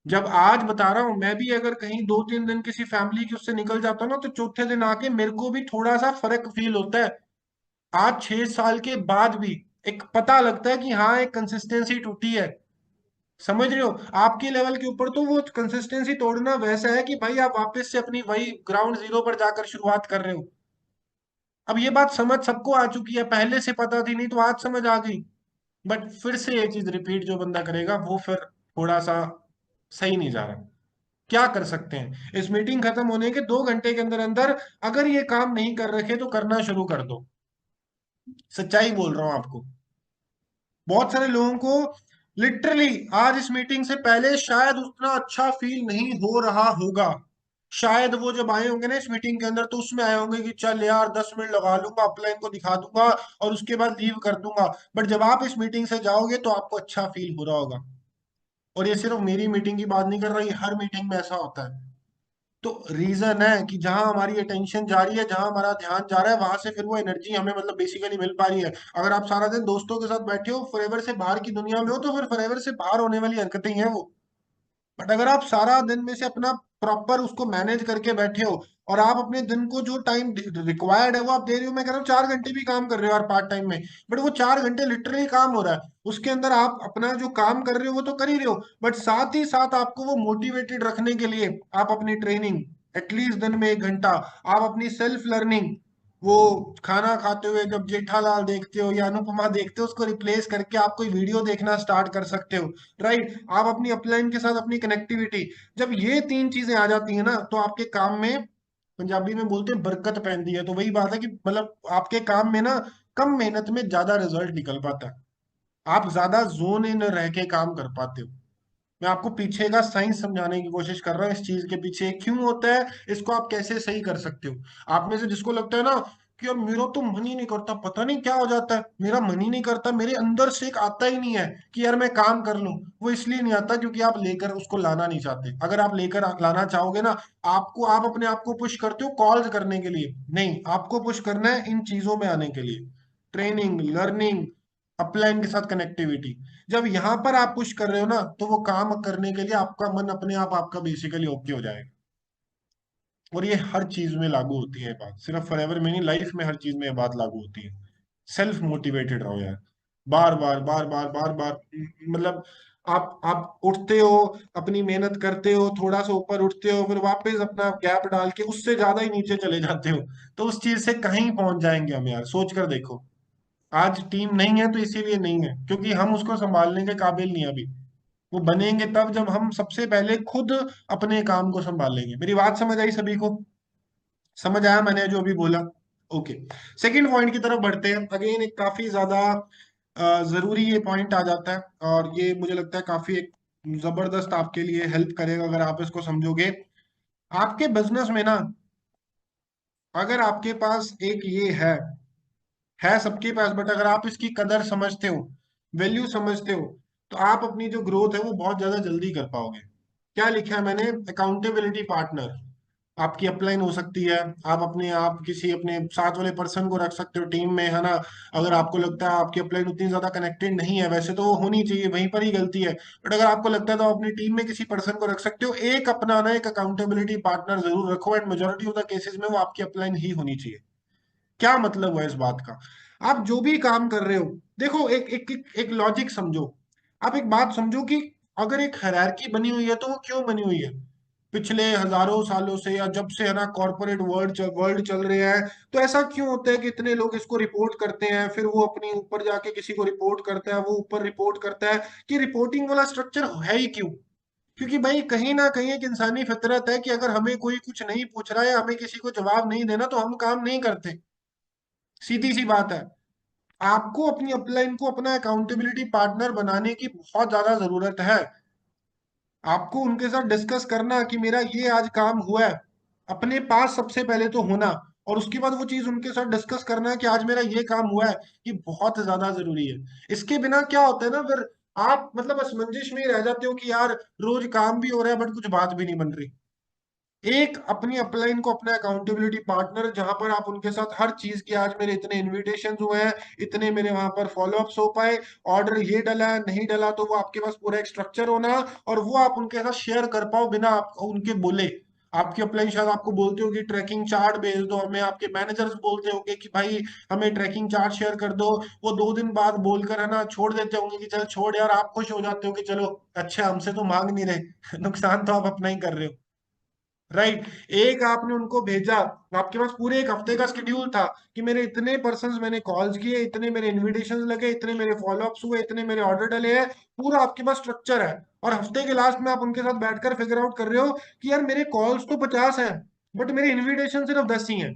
Speaker 1: जब आज बता रहा हूं, मैं भी अगर कहीं 2-3 दिन किसी फैमिली के उससे निकल जाता हूं ना, तो चौथे दिन आके मेरे को भी थोड़ा सा फर्क फील होता है। आज 6 साल के बाद भी एक पता लगता है कि हाँ एक कंसिस्टेंसी टूटी है। समझ रहे हो? आपके लेवल के ऊपर तो वो कंसिस्टेंसी तोड़ना वैसा है कि भाई आप वापस से अपनी वही ग्राउंड जीरो पर जाकर शुरुआत कर रहे हो। अब ये बात समझ सबको आ चुकी है, पहले से पता थी नहीं तो आज समझ आ गई। बट फिर से ये चीज रिपीट जो बंदा करेगा वो फिर थोड़ा सा सही नहीं जा रहा। क्या कर सकते हैं, इस मीटिंग खत्म होने के 2 घंटे के अंदर अंदर अगर ये काम नहीं कर रखे तो करना शुरू कर दो। सच्चाई बोल रहा हूं आपको। बहुत सारे लोगों को लिटरली आज इस मीटिंग से पहले शायद उतना अच्छा फील नहीं हो रहा होगा। शायद वो जब आए होंगे ना इस मीटिंग के अंदर, तो उसमें आए होंगे कि चल यार 10 मिनट लगा लूंगा, अपलाइन को दिखा दूंगा और उसके बाद लीव कर दूंगा। बट जब आप इस मीटिंग से जाओगे तो आपको अच्छा फील हो रहा होगा। और ये सिर्फ मेरी मीटिंग की बात नहीं कर रही, हर मीटिंग में ऐसा होता है। तो रीजन है कि जहां हमारी अटेंशन जा रही है, जहां हमारा ध्यान जा रहा है, वहां से फिर वो एनर्जी हमें मतलब बेसिकली मिल पा रही है। अगर आप सारा दिन दोस्तों के साथ बैठे हो, फॉरएवर से बाहर की दुनिया में हो, तो फिर फॉरएवर से बाहर होने वाली हरकतें ही हैं वो। बट अगर आप सारा दिन में से अपना प्रॉपर उसको मैनेज करके बैठे हो, और आप अपने दिन को जो टाइम रिक्वायर्ड है वो आप दे रहे हो, मैं कह रहा हूँ 4 घंटे भी काम कर रहे हो यार पार्ट टाइम में, बट वो 4 घंटे लिटरली काम हो रहा है, उसके अंदर आप अपना जो काम कर रहे हो वो तो कर ही रहे हो, बट साथ ही साथ आपको वो मोटिवेटेड रखने के लिए आप अपनी ट्रेनिंग एटलीस्ट दिन में 1 घंटा, आप अपनी सेल्फ लर्निंग, वो खाना खाते हुए जब जेठालाल देखते हो या अनुपमा देखते हो, उसको रिप्लेस करके आप कोई वीडियो देखना स्टार्ट कर सकते हो। राइट, आप अपनी अपलाइन के साथ अपनी कनेक्टिविटी, जब ये 3 चीजें आ जाती है ना, तो आपके काम में, पंजाबी में बोलते हैं बरकत पैंदी है। तो वही बात है कि मतलब आपके काम में ना कम मेहनत में ज्यादा रिजल्ट निकल पाता है, आप ज्यादा जोन इन रह के काम कर पाते हो। मैं आपको पीछे का साइंस समझाने की कोशिश कर रहा हूँ, इस चीज के पीछे क्यों होता है, इसको आप कैसे सही कर सकते हो। आप में से जिसको लगता है ना कि यार मेरा तो मन ही नहीं करता, पता नहीं क्या हो जाता है, मेरा मन ही नहीं करता, मेरे अंदर से एक आता ही नहीं है कि यार मैं काम कर लूं, वो इसलिए नहीं आता क्योंकि आप लेकर उसको लाना नहीं चाहते। अगर आप लेकर लाना चाहोगे ना, आपको, आप अपने आप को पुश करते हो कॉल्स करने के लिए, नहीं, आपको पुश करना है इन चीजों में आने के लिए, ट्रेनिंग, लर्निंग, अपलाइन के साथ कनेक्टिविटी। जब यहां पर आप पुश कर रहे हो ना, तो वो काम करने के लिए आपका मन अपने आप आपका बेसिकली ओके हो जाएगा। और ये हर चीज में लागू होती है ये बात, सिर्फ फॉरएवर में नहीं, लाइफ में हर चीज में ये बात लागू होती है। सेल्फ मोटिवेटेड रहो यार, बार बार बार बार बार बार, मतलब आप उठते हो, अपनी मेहनत करते हो, थोड़ा सा ऊपर उठते हो, फिर वापस अपना गैप डाल के उससे ज्यादा ही नीचे चले जाते हो, तो उस चीज से कहीं पहुंच जाएंगे हम यार, सोच कर देखो। आज टीम नहीं है तो इसीलिए नहीं है क्योंकि हम उसको संभालने के काबिल नहीं है अभी। वो बनेंगे तब जब हम सबसे पहले खुद अपने काम को संभालेंगे। मेरी बात समझ आई सभी को? समझ आया मैंने जो अभी बोला? ओके। सेकंड पॉइंट की तरफ बढ़ते हैं। अगेन एक काफी ज्यादा जरूरी ये पॉइंट आ जाता है, और ये मुझे लगता है काफी एक जबरदस्त आपके लिए हेल्प करेगा अगर आप इसको समझोगे। आपके बिजनेस में ना, अगर आपके पास एक ये है सबके पास, बट अगर आप इसकी कदर समझते हो, वैल्यू समझते हो, तो आप अपनी जो ग्रोथ है वो बहुत ज्यादा जल्दी कर पाओगे। क्या लिखा है मैंने? अकाउंटेबिलिटी पार्टनर आपकी अपलाइन हो सकती है। आप किसी अपने साथ वाले पर्सन को रख सकते हो टीम में, है ना? अगर आपको लगता है आपकी अपलाइन उतनी ज्यादा कनेक्टेड नहीं है, वैसे तो वो होनी चाहिए, वहीं पर ही गलती है, बट अगर आपको लगता है तो आप अपनी टीम में किसी पर्सन को रख सकते हो। एक अपना ना एक अकाउंटेबिलिटी पार्टनर जरूर रखो, and majority of the cases में वो आपकी अपलाइन ही होनी चाहिए। क्या मतलब हुआ इस बात का? आप जो भी काम कर रहे हो, देखो एक लॉजिक समझो। आप एक बात समझो कि अगर एक हायरार्की बनी हुई है तो वो क्यों बनी हुई है? पिछले हजारों सालों से, या जब से है ना कॉर्पोरेट वर्ल्ड चल रहे हैं, तो ऐसा क्यों होता है कि इतने लोग इसको रिपोर्ट करते हैं, फिर वो अपनी ऊपर जाके किसी को रिपोर्ट करता है, वो ऊपर रिपोर्ट करता है, कि रिपोर्टिंग वाला स्ट्रक्चर है ही क्यों? क्योंकि भाई कहीं ना कहीं एक इंसानी फितरत है कि अगर हमें कोई कुछ नहीं पूछ रहा है, हमें किसी को जवाब नहीं देना, तो हम काम नहीं करते। सीधी सी बात है। आपको अपनी अपलाइन को अपना अकाउंटेबिलिटी पार्टनर बनाने की बहुत ज्यादा जरूरत है। आपको उनके साथ डिस्कस करना कि मेरा ये आज काम हुआ है, अपने पास सबसे पहले तो होना, और उसके बाद वो चीज उनके साथ डिस्कस करना है कि आज मेरा ये काम हुआ है, ये बहुत ज्यादा जरूरी है। इसके बिना क्या होता है ना, फिर आप मतलब असमंजस में ही रह जाते हो कि यार रोज काम भी हो रहा है बट कुछ बात भी नहीं बन रही। एक अपनी अपलाइन को अपना अकाउंटेबिलिटी पार्टनर, जहां पर आप उनके साथ हर चीज की, आज मेरे इतने इनविटेशन हुए हैं, इतने मेरे वहां पर फॉलोअप्स हो पाए, ऑर्डर ये डला है नहीं डला, तो वो आपके पास पूरा एक स्ट्रक्चर होना, और वो आप उनके साथ शेयर कर पाओ बिना आप उनके बोले। आपकी अपलाइन शायद आपको बोलते हो कि ट्रैकिंग चार्ट भेज दो हमें, आपके मैनेजर्स बोलते होंगे कि भाई हमें ट्रैकिंग चार्ट शेयर कर दो, वो 2 दिन बाद बोलकर है ना छोड़ देते होंगे कि चल छोड़ यार, आप खुश हो जाते हो कि चलो अच्छा हमसे तो मांग नहीं रहे नुकसान तो आप अपना ही कर रहे हो। राइट। एक आपने उनको भेजा, आपके पास पूरे एक हफ्ते का शेड्यूल था कि मेरे इतने पर्सन्स मैंने कॉल्स किए, इतने मेरे इनविटेशंस लगे, इतने मेरे फॉलोअप्स हुए, इतने मेरे ऑर्डर डले हैं, पूरा आपके पास स्ट्रक्चर है। और हफ्ते के लास्ट में आप उनके साथ बैठकर फिगर आउट कर रहे हो कि यार मेरे कॉल्स तो 50 हैं बट मेरे इन्विटेशन सिर्फ 10 ही हैं।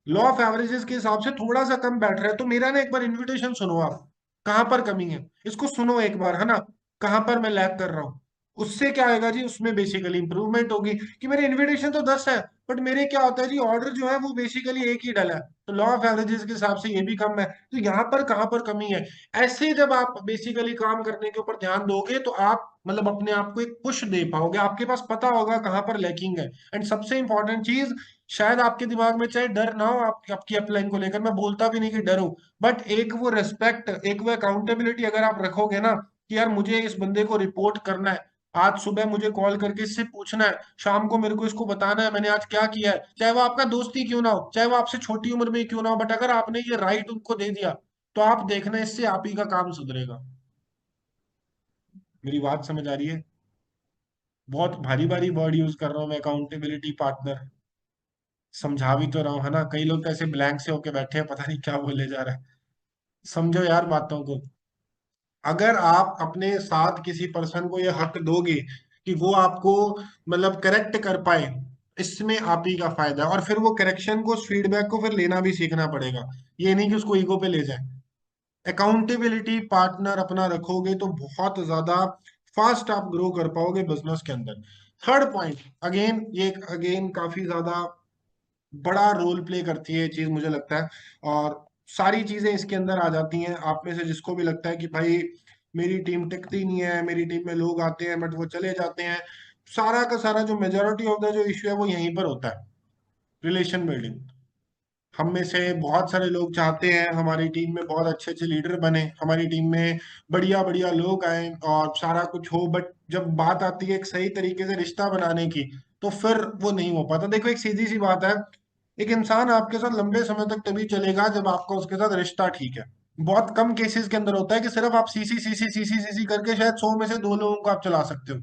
Speaker 1: लॉ ऑफ एवरेजेस के हिसाब से थोड़ा सा कम बैठ रहा है, तो मेरा ना एक बार इनविटेशन सुनो आप, कहां पर कमी है इसको सुनो एक बार, है ना, कहां पर मैं लैग कर रहा हूँ। उससे क्या आएगा जी, उसमें बेसिकली इंप्रूवमेंट होगी कि मेरे इनविटेशन तो 10 है बट मेरे क्या होता है जी, ऑर्डर जो है वो बेसिकली एक ही डला है, तो लॉ ऑफ एवरेजेस के हिसाब से ये भी कम है, तो यहाँ पर कहां पर कमी है। ऐसे जब आप बेसिकली काम करने के ऊपर ध्यान दोगे तो आप मतलब अपने आप को एक पुश दे पाओगे, आपके पास पता होगा कहां पर लैकिंग है। एंड सबसे इंपॉर्टेंट चीज, शायद आपके दिमाग में चाहे डर ना हो आपकी अपलाइन को लेकर, मैं बोलता भी नहीं कि डर हो, बट एक वो रिस्पेक्ट, एक वो अकाउंटेबिलिटी अगर आप रखोगे ना कि यार मुझे इस बंदे को रिपोर्ट करना है, आज सुबह मुझे कॉल करके इससे पूछना है, शाम को मेरे को इसको बताना है मैंने आज क्या किया है, चाहे वो आपका दोस्त ही क्यों ना हो, चाहे वो आपसे छोटी उम्र में ही क्यों ना हो, बट अगर आपने ये राइट उनको दे दिया तो आप देखना इससे आप ही का काम सुधरेगा। मेरी बात समझ आ रही है? बहुत भारी भारी वर्ड यूज कर रहा हूँ मैं, अकाउंटेबिलिटी पार्टनर। समझा भी तो रहा हूँ है ना, कई लोग तो ऐसे ब्लैंक से होके बैठे हैं, पता नहीं क्या बोले जा रहा है। समझो यार बातों को। अगर आप अपने साथ किसी पर्सन को ये हक दोगे कि वो आपको मतलब करेक्ट कर पाए, इसमें आप ही का फायदा है, और फिर वो करेक्शन को, उस फीडबैक को फिर लेना भी सीखना पड़ेगा, ये नहीं कि उसको ईगो पे ले जाए। अकाउंटेबिलिटी पार्टनर अपना रखोगे तो बहुत ज्यादा फास्ट आप ग्रो कर पाओगे बिजनेस के अंदर। थर्ड पॉइंट, अगेन ये अगेन काफी ज्यादा बड़ा रोल प्ले करती है ये चीज मुझे लगता है, और सारी चीजें इसके अंदर आ जाती हैं। आप में से जिसको भी लगता है कि भाई मेरी टीम टिकती नहीं है, मेरी टीम में लोग आते हैं बट वो चले जाते हैं, सारा का सारा जो मेजोरिटी ऑफ द जो इश्यू है वो यहीं पर होता है, रिलेशन बिल्डिंग। हम में से बहुत सारे लोग चाहते हैं हमारी टीम में बहुत अच्छे अच्छे लीडर बने, हमारी टीम में बढ़िया बढ़िया लोग आए और सारा कुछ हो, बट जब बात आती है एक सही तरीके से रिश्ता बनाने की तो फिर वो नहीं हो पाता। देखो एक सीधी सी बात है, एक इंसान आपके साथ लंबे समय तक तभी चलेगा जब आपका उसके साथ रिश्ता ठीक है। बहुत कम केसेस के अंदर होता है कि सिर्फ आप सीसी सीसी सीसी सीसी करके शायद 100 में से 2 लोगों को आप चला सकते हो,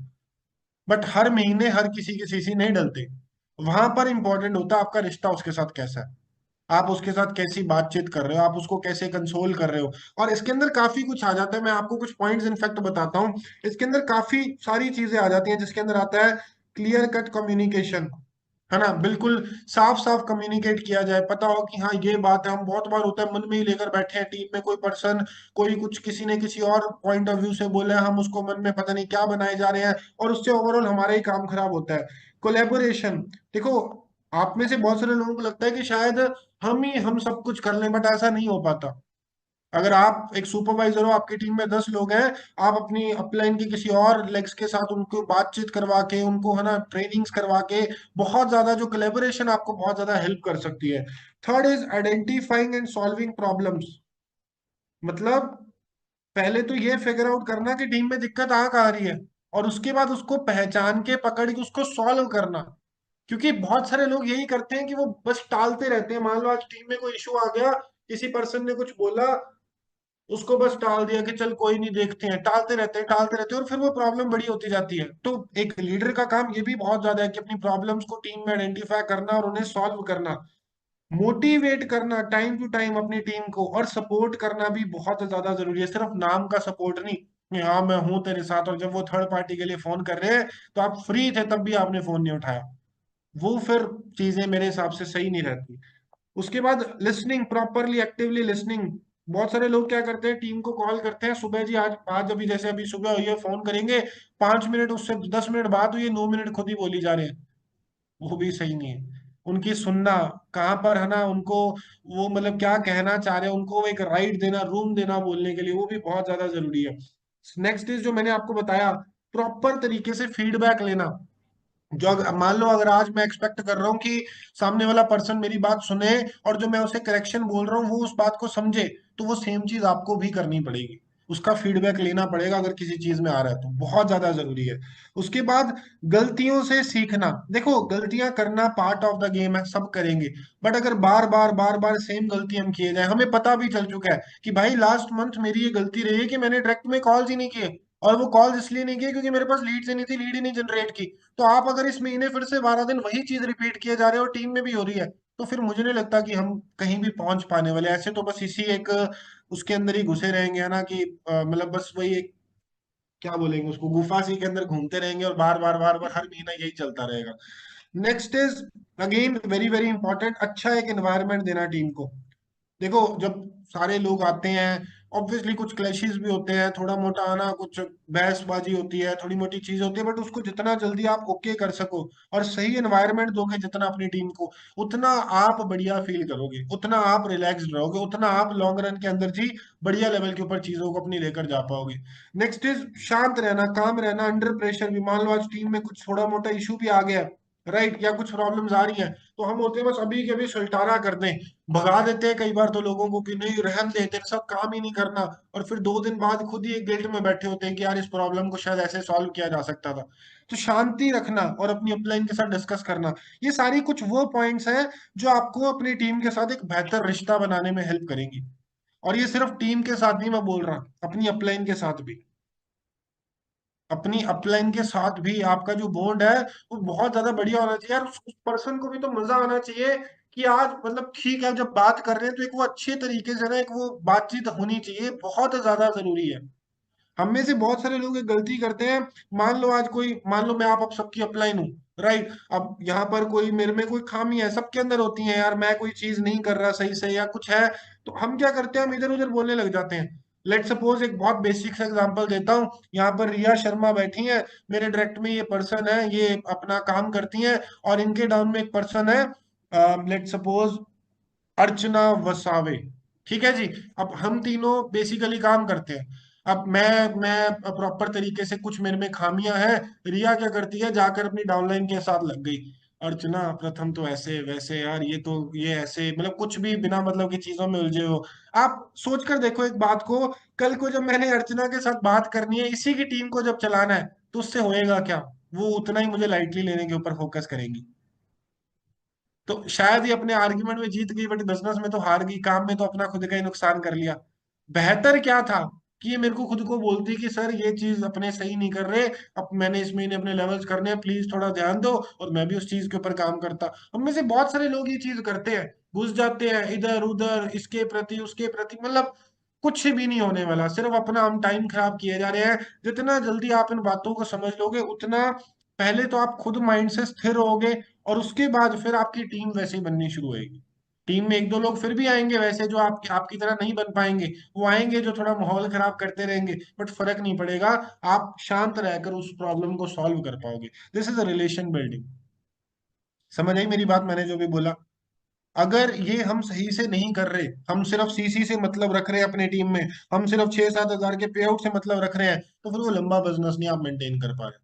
Speaker 1: बट हर महीने हर किसी के सीसी नहीं डलते। वहां पर इंपॉर्टेंट होता है आपका रिश्ता उसके साथ कैसा है, आप उसके साथ कैसी बातचीत कर रहे हो, आप उसको कैसे कंसोल कर रहे हो। और इसके अंदर काफी कुछ आ जाता है, मैं आपको कुछ पॉइंट्स इनफैक्ट बताता हूँ। इसके अंदर काफी सारी चीजें आ जाती हैं, जिसके अंदर आता है क्लियर कट कम्युनिकेशन, है ना, बिल्कुल साफ साफ कम्युनिकेट किया जाए, पता हो कि हाँ ये बात है। हम बहुत बार होता है मन में ही लेकर बैठे हैं, टीम में कोई पर्सन कोई कुछ किसी ने किसी और पॉइंट ऑफ व्यू से बोला है, हम उसको मन में पता नहीं क्या बनाए जा रहे हैं, और उससे ओवरऑल हमारा ही काम खराब होता है। कोलेबोरेशन, देखो आप में से बहुत सारे लोगों को लगता है कि शायद हम सब कुछ कर लें, बट ऐसा नहीं हो पाता। अगर आप एक सुपरवाइजर हो, आपकी टीम में 10 लोग हैं, आप अपनी अपलाइन के किसी और लेग्स के साथ उनको बातचीत करवा के, उनको है ना ट्रेनिंग्स करवा के, बहुत ज्यादा जो कोलेबोरेशन आपको बहुत ज्यादा हेल्प कर सकती है। Third is identifying and solving problems, मतलब पहले तो ये फिगर आउट करना कि टीम में दिक्कत कहाँ आ रही है, और उसके बाद उसको पहचान के पकड़ के उसको सॉल्व करना। क्योंकि बहुत सारे लोग यही करते हैं कि वो बस टालते रहते हैं, मान लो आज टीम में कोई इशू आ गया, किसी पर्सन ने कुछ बोला, उसको बस टाल दिया कि चल कोई नहीं देखते हैं, टालते रहते हैं और फिर वो प्रॉब्लम बड़ी होती जाती है। तो एक लीडर का काम ये भी बहुत ज्यादा है कि अपनी प्रॉब्लम्स को टीम में आइडेंटिफाई करना और उन्हें सॉल्व करना, मोटिवेट करना टाइम टू टाइम अपनी टीम को, और सपोर्ट करना भी बहुत ज्यादा जरूरी है, सिर्फ नाम का सपोर्ट नहीं कि हाँ मैं हूं तेरे साथ, और जब वो थर्ड पार्टी के लिए फोन कर रहे हैं तो आप फ्री थे तब भी आपने फोन नहीं उठाया, वो फिर चीजें मेरे हिसाब से सही नहीं रहती। उसके बाद लिसनिंग, प्रॉपरली एक्टिवली लिसनिंग। बहुत सारे लोग क्या करते हैं, टीम को कॉल करते हैं सुबह जी, आज आज अभी जैसे अभी सुबह हुई है फोन करेंगे, 5 मिनट उससे 10 मिनट बाद हुई है, 9 मिनट खुद ही बोली जा रहे हैं, वो भी सही नहीं है। उनकी सुनना, कहाँ पर है ना उनको, वो मतलब क्या कहना चाह रहे हैं, उनको एक राइट देना, रूम देना बोलने के लिए, वो भी बहुत ज्यादा जरूरी है। नेक्स्ट इज जो मैंने आपको बताया, प्रॉपर तरीके से फीडबैक लेना। जो मान लो अगर आज मैं एक्सपेक्ट कर रहा हूँ कि सामने वाला पर्सन मेरी बात सुने और जो मैं उसे करेक्शन बोल रहा हूँ वो उस बात को समझे, तो वो सेम चीज आपको भी करनी पड़ेगी। उसका फीडबैक लेना पड़ेगा अगर किसी चीज में आ रहा है तो, बहुत ज्यादा जरूरी है। उसके बाद गलतियों से सीखना। देखो गलतियां करना पार्ट ऑफ द गेम है, सब करेंगे। बट अगर बार बार सेम गलती हम किए जाए, हमें पता भी चल चुका है कि भाई लास्ट मंथ मेरी ये गलती रही है कि मैंने डायरेक्ट में कॉल्स ही नहीं किए, और वो कॉल्स इसलिए नहीं किए क्योंकि मेरे पास लीड्स ही नहीं थी, लीड ही नहीं जनरेट की। तो आप अगर इस महीने फिर से 12 दिन वही चीज रिपीट किए जा रहे हो, टीम में भी हो रही है, तो फिर मुझे नहीं लगता कि हम कहीं भी पहुंच पाने वाले। ऐसे तो बस इसी एक उसके अंदर ही घुसे रहेंगे, है ना, कि मतलब बस वही एक, क्या बोलेंगे उसको, गुफा सी के अंदर घूमते रहेंगे और बार बार हर महीना यही चलता रहेगा। Next is again very very important, अच्छा एक एनवायरनमेंट देना टीम को। देखो जब सारे लोग आते हैं, ऑब्वियसली कुछ क्लैशेस भी होते हैं, थोड़ा मोटा आना, कुछ बहसबाजी होती है, थोड़ी मोटी चीज होती है, बट उसको जितना जल्दी आप ओके कर सको और सही एनवायरनमेंट दोगे जितना अपनी टीम को, उतना आप बढ़िया फील करोगे, उतना आप रिलैक्स्ड रहोगे, उतना आप लॉन्ग रन के अंदर जी बढ़िया लेवल के ऊपर चीजों को अपनी लेकर जा पाओगे। नेक्स्ट इज शांत रहना, काम रहना अंडर प्रेशर भी। मान लो आज टीम में कुछ थोड़ा मोटा इशू भी आ गया, राइट, या कुछ प्रॉब्लम्स आ रही हैं, तो हम होते हैं बस अभी के अभी सुलटाना कर दें, भगा देते हैं कई बार तो लोगों को कि नहीं रहन दे, तेरे साथ काम ही नहीं करना। और फिर 2 दिन बाद खुद ही एक गिल्ट में बैठे होते हैं कि यार इस प्रॉब्लम को शायद ऐसे सॉल्व किया जा सकता था। तो शांति रखना और अपनी अपलाइन के साथ डिस्कस करना, ये सारी कुछ वो पॉइंट्स हैं जो आपको अपनी टीम के साथ एक बेहतर रिश्ता बनाने में हेल्प करेंगी। और ये सिर्फ टीम के साथ नहीं मैं बोल रहा, अपनी अपलाइन के साथ भी। अपनी अपलाइन के साथ भी आपका जो बॉन्ड है वो बहुत ज्यादा बढ़िया होना चाहिए यार। उस पर्सन को भी तो मजा आना चाहिए कि आज मतलब ठीक है, जब बात कर रहे हैं तो एक वो अच्छे तरीके से ना एक वो बातचीत होनी चाहिए, बहुत ज्यादा जरूरी है। हम में से बहुत सारे लोग एक गलती करते हैं। मान लो आज कोई, मान लो मैं आप अब सबकी अपलाइन हूँ, राइट, अब यहाँ पर कोई मेरे में कोई खामी है, सबके अंदर होती है यार, मैं कोई चीज नहीं कर रहा सही से या कुछ है, तो हम क्या करते हैं, हम इधर उधर बोलने लग जाते हैं। लेट सपोज एक बहुत बेसिक सा एग्जांपल देता हूँ, यहाँ पर रिया शर्मा बैठी है, मेरे डायरेक्ट में ये पर्सन है, ये अपना काम करती हैं, और इनके डाउन में एक पर्सन है, लेट सपोज अर्चना वसावे, ठीक है जी। अब हम तीनों बेसिकली काम करते हैं। अब मैं प्रॉपर तरीके से, कुछ मेरे में खामियां हैं, रिया क्या करती है, जाकर अपनी डाउनलाइन के साथ लग गई, अर्चना प्रथम तो ऐसे वैसे यार, ये तो ये ऐसे, मतलब कुछ भी बिना मतलब की चीजों में उलझे हो। आप सोच कर देखो एक बात को, कल को जब मैंने अर्चना के साथ बात करनी है, इसी की टीम को जब चलाना है, तो उससे होएगा क्या, वो उतना ही मुझे लाइटली लेने के ऊपर फोकस करेंगी। तो शायद ही अपने आर्ग्यूमेंट में जीत गई, बट बिजनेस में तो हार गई, काम में तो अपना खुद का ही नुकसान कर लिया। बेहतर क्या था कि ये मेरे को खुद को बोलती कि सर ये चीज अपने सही नहीं कर रहे, अब मैंने इस महीने अपने लेवल्स करने हैं, प्लीज थोड़ा ध्यान दो, और मैं भी उस चीज के ऊपर काम करता। हम में से बहुत सारे लोग ये चीज करते हैं, घुस जाते हैं इधर उधर, इसके प्रति उसके प्रति, मतलब कुछ भी नहीं होने वाला, सिर्फ अपना हम टाइम खराब किए जा रहे हैं। जितना जल्दी आप इन बातों को समझ लोगे, उतना पहले तो आप खुद माइंड से स्थिर होगे, और उसके बाद फिर आपकी टीम वैसे ही बननी शुरू होगी। टीम में एक दो लोग फिर भी आएंगे वैसे, जो आपकी तरह नहीं बन पाएंगे, वो आएंगे जो थोड़ा माहौल खराब करते रहेंगे, बट फर्क नहीं पड़ेगा। आप शांत रहकर उस प्रॉब्लम को सॉल्व कर पाओगे। This is a relation building. समझ आई मेरी बात, मैंने जो भी बोला? अगर ये हम सही से नहीं कर रहे, हम सिर्फ सीसी से मतलब रख रहे हैं अपने टीम में, हम सिर्फ 6-7 हजार के पे आउट से मतलब रख रहे हैं, तो फिर वो लंबा बिजनेस नहीं आप मेंटेन कर पा रहे।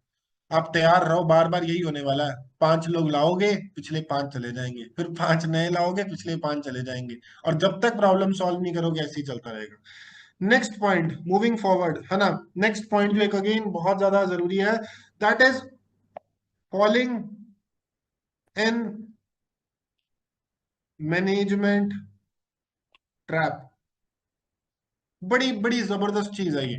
Speaker 1: आप तैयार रहो, बार बार यही होने वाला है, 5 लोग लाओगे, पिछले 5 चले जाएंगे, फिर 5 नए लाओगे, पिछले 5 चले जाएंगे, और जब तक प्रॉब्लम सॉल्व नहीं करोगे ऐसे ही चलता रहेगा। नेक्स्ट पॉइंट मूविंग फॉरवर्ड, है ना, नेक्स्ट पॉइंट जो एक अगेन बहुत ज्यादा जरूरी है, that is falling in management trap. बड़ी बड़ी जबरदस्त चीज है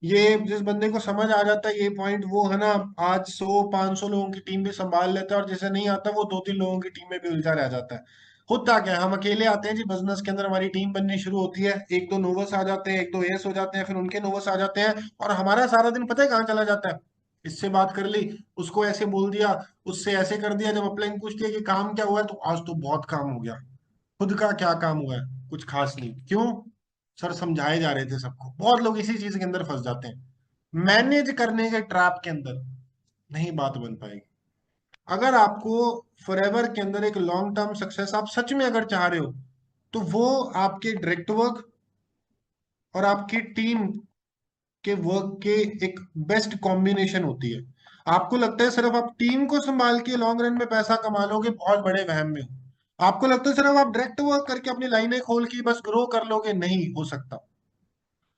Speaker 1: ये जिस बंदे को समझ आ जाता है ये पॉइंट, वो है ना, आज 100-500 लोगों की टीम भी संभाल लेता है, और जिसे नहीं आता वो 2-3 लोगों की टीम में भी उलझा रह जाता है। होता क्या है, हम अकेले आते हैं जी बिजनेस के अंदर, हमारी टीम बननी शुरू होती है, एक दो नोवस आ जाते हैं, एक दो एस हो जाते हैं, फिर उनके नोवस आ जाते हैं, और हमारा सारा दिन पता है कहाँ चला जाता है। इससे बात कर ली, उसको ऐसे बोल दिया, उससे ऐसे कर दिया, जब अपलाइन पूछती है कि काम क्या हुआ है, तो आज तो बहुत काम हो गया। खुद का क्या काम हुआ है, कुछ खास नहीं, क्यों? सर समझाए जा रहे थे सबको। बहुत लोग इसी चीज के अंदर फंस जाते हैं, मैनेज करने के ट्रैप के अंदर, नहीं बात बन पाएगी। अगर आपको फॉरएवर के अंदर एक लॉन्ग टर्म सक्सेस आप सच में अगर चाह रहे हो, तो वो आपके डायरेक्ट वर्क और आपकी टीम के वर्क के एक बेस्ट कॉम्बिनेशन होती है। आपको लगता है सिर्फ आप टीम को संभाल के लॉन्ग रन में पैसा कमा लोगे, बहुत बड़े वहम में हो। आपको लगता है सिर्फ आप डायरेक्ट वर्क करके अपनी लाइनें खोल के बस ग्रो कर लोगे, नहीं हो सकता।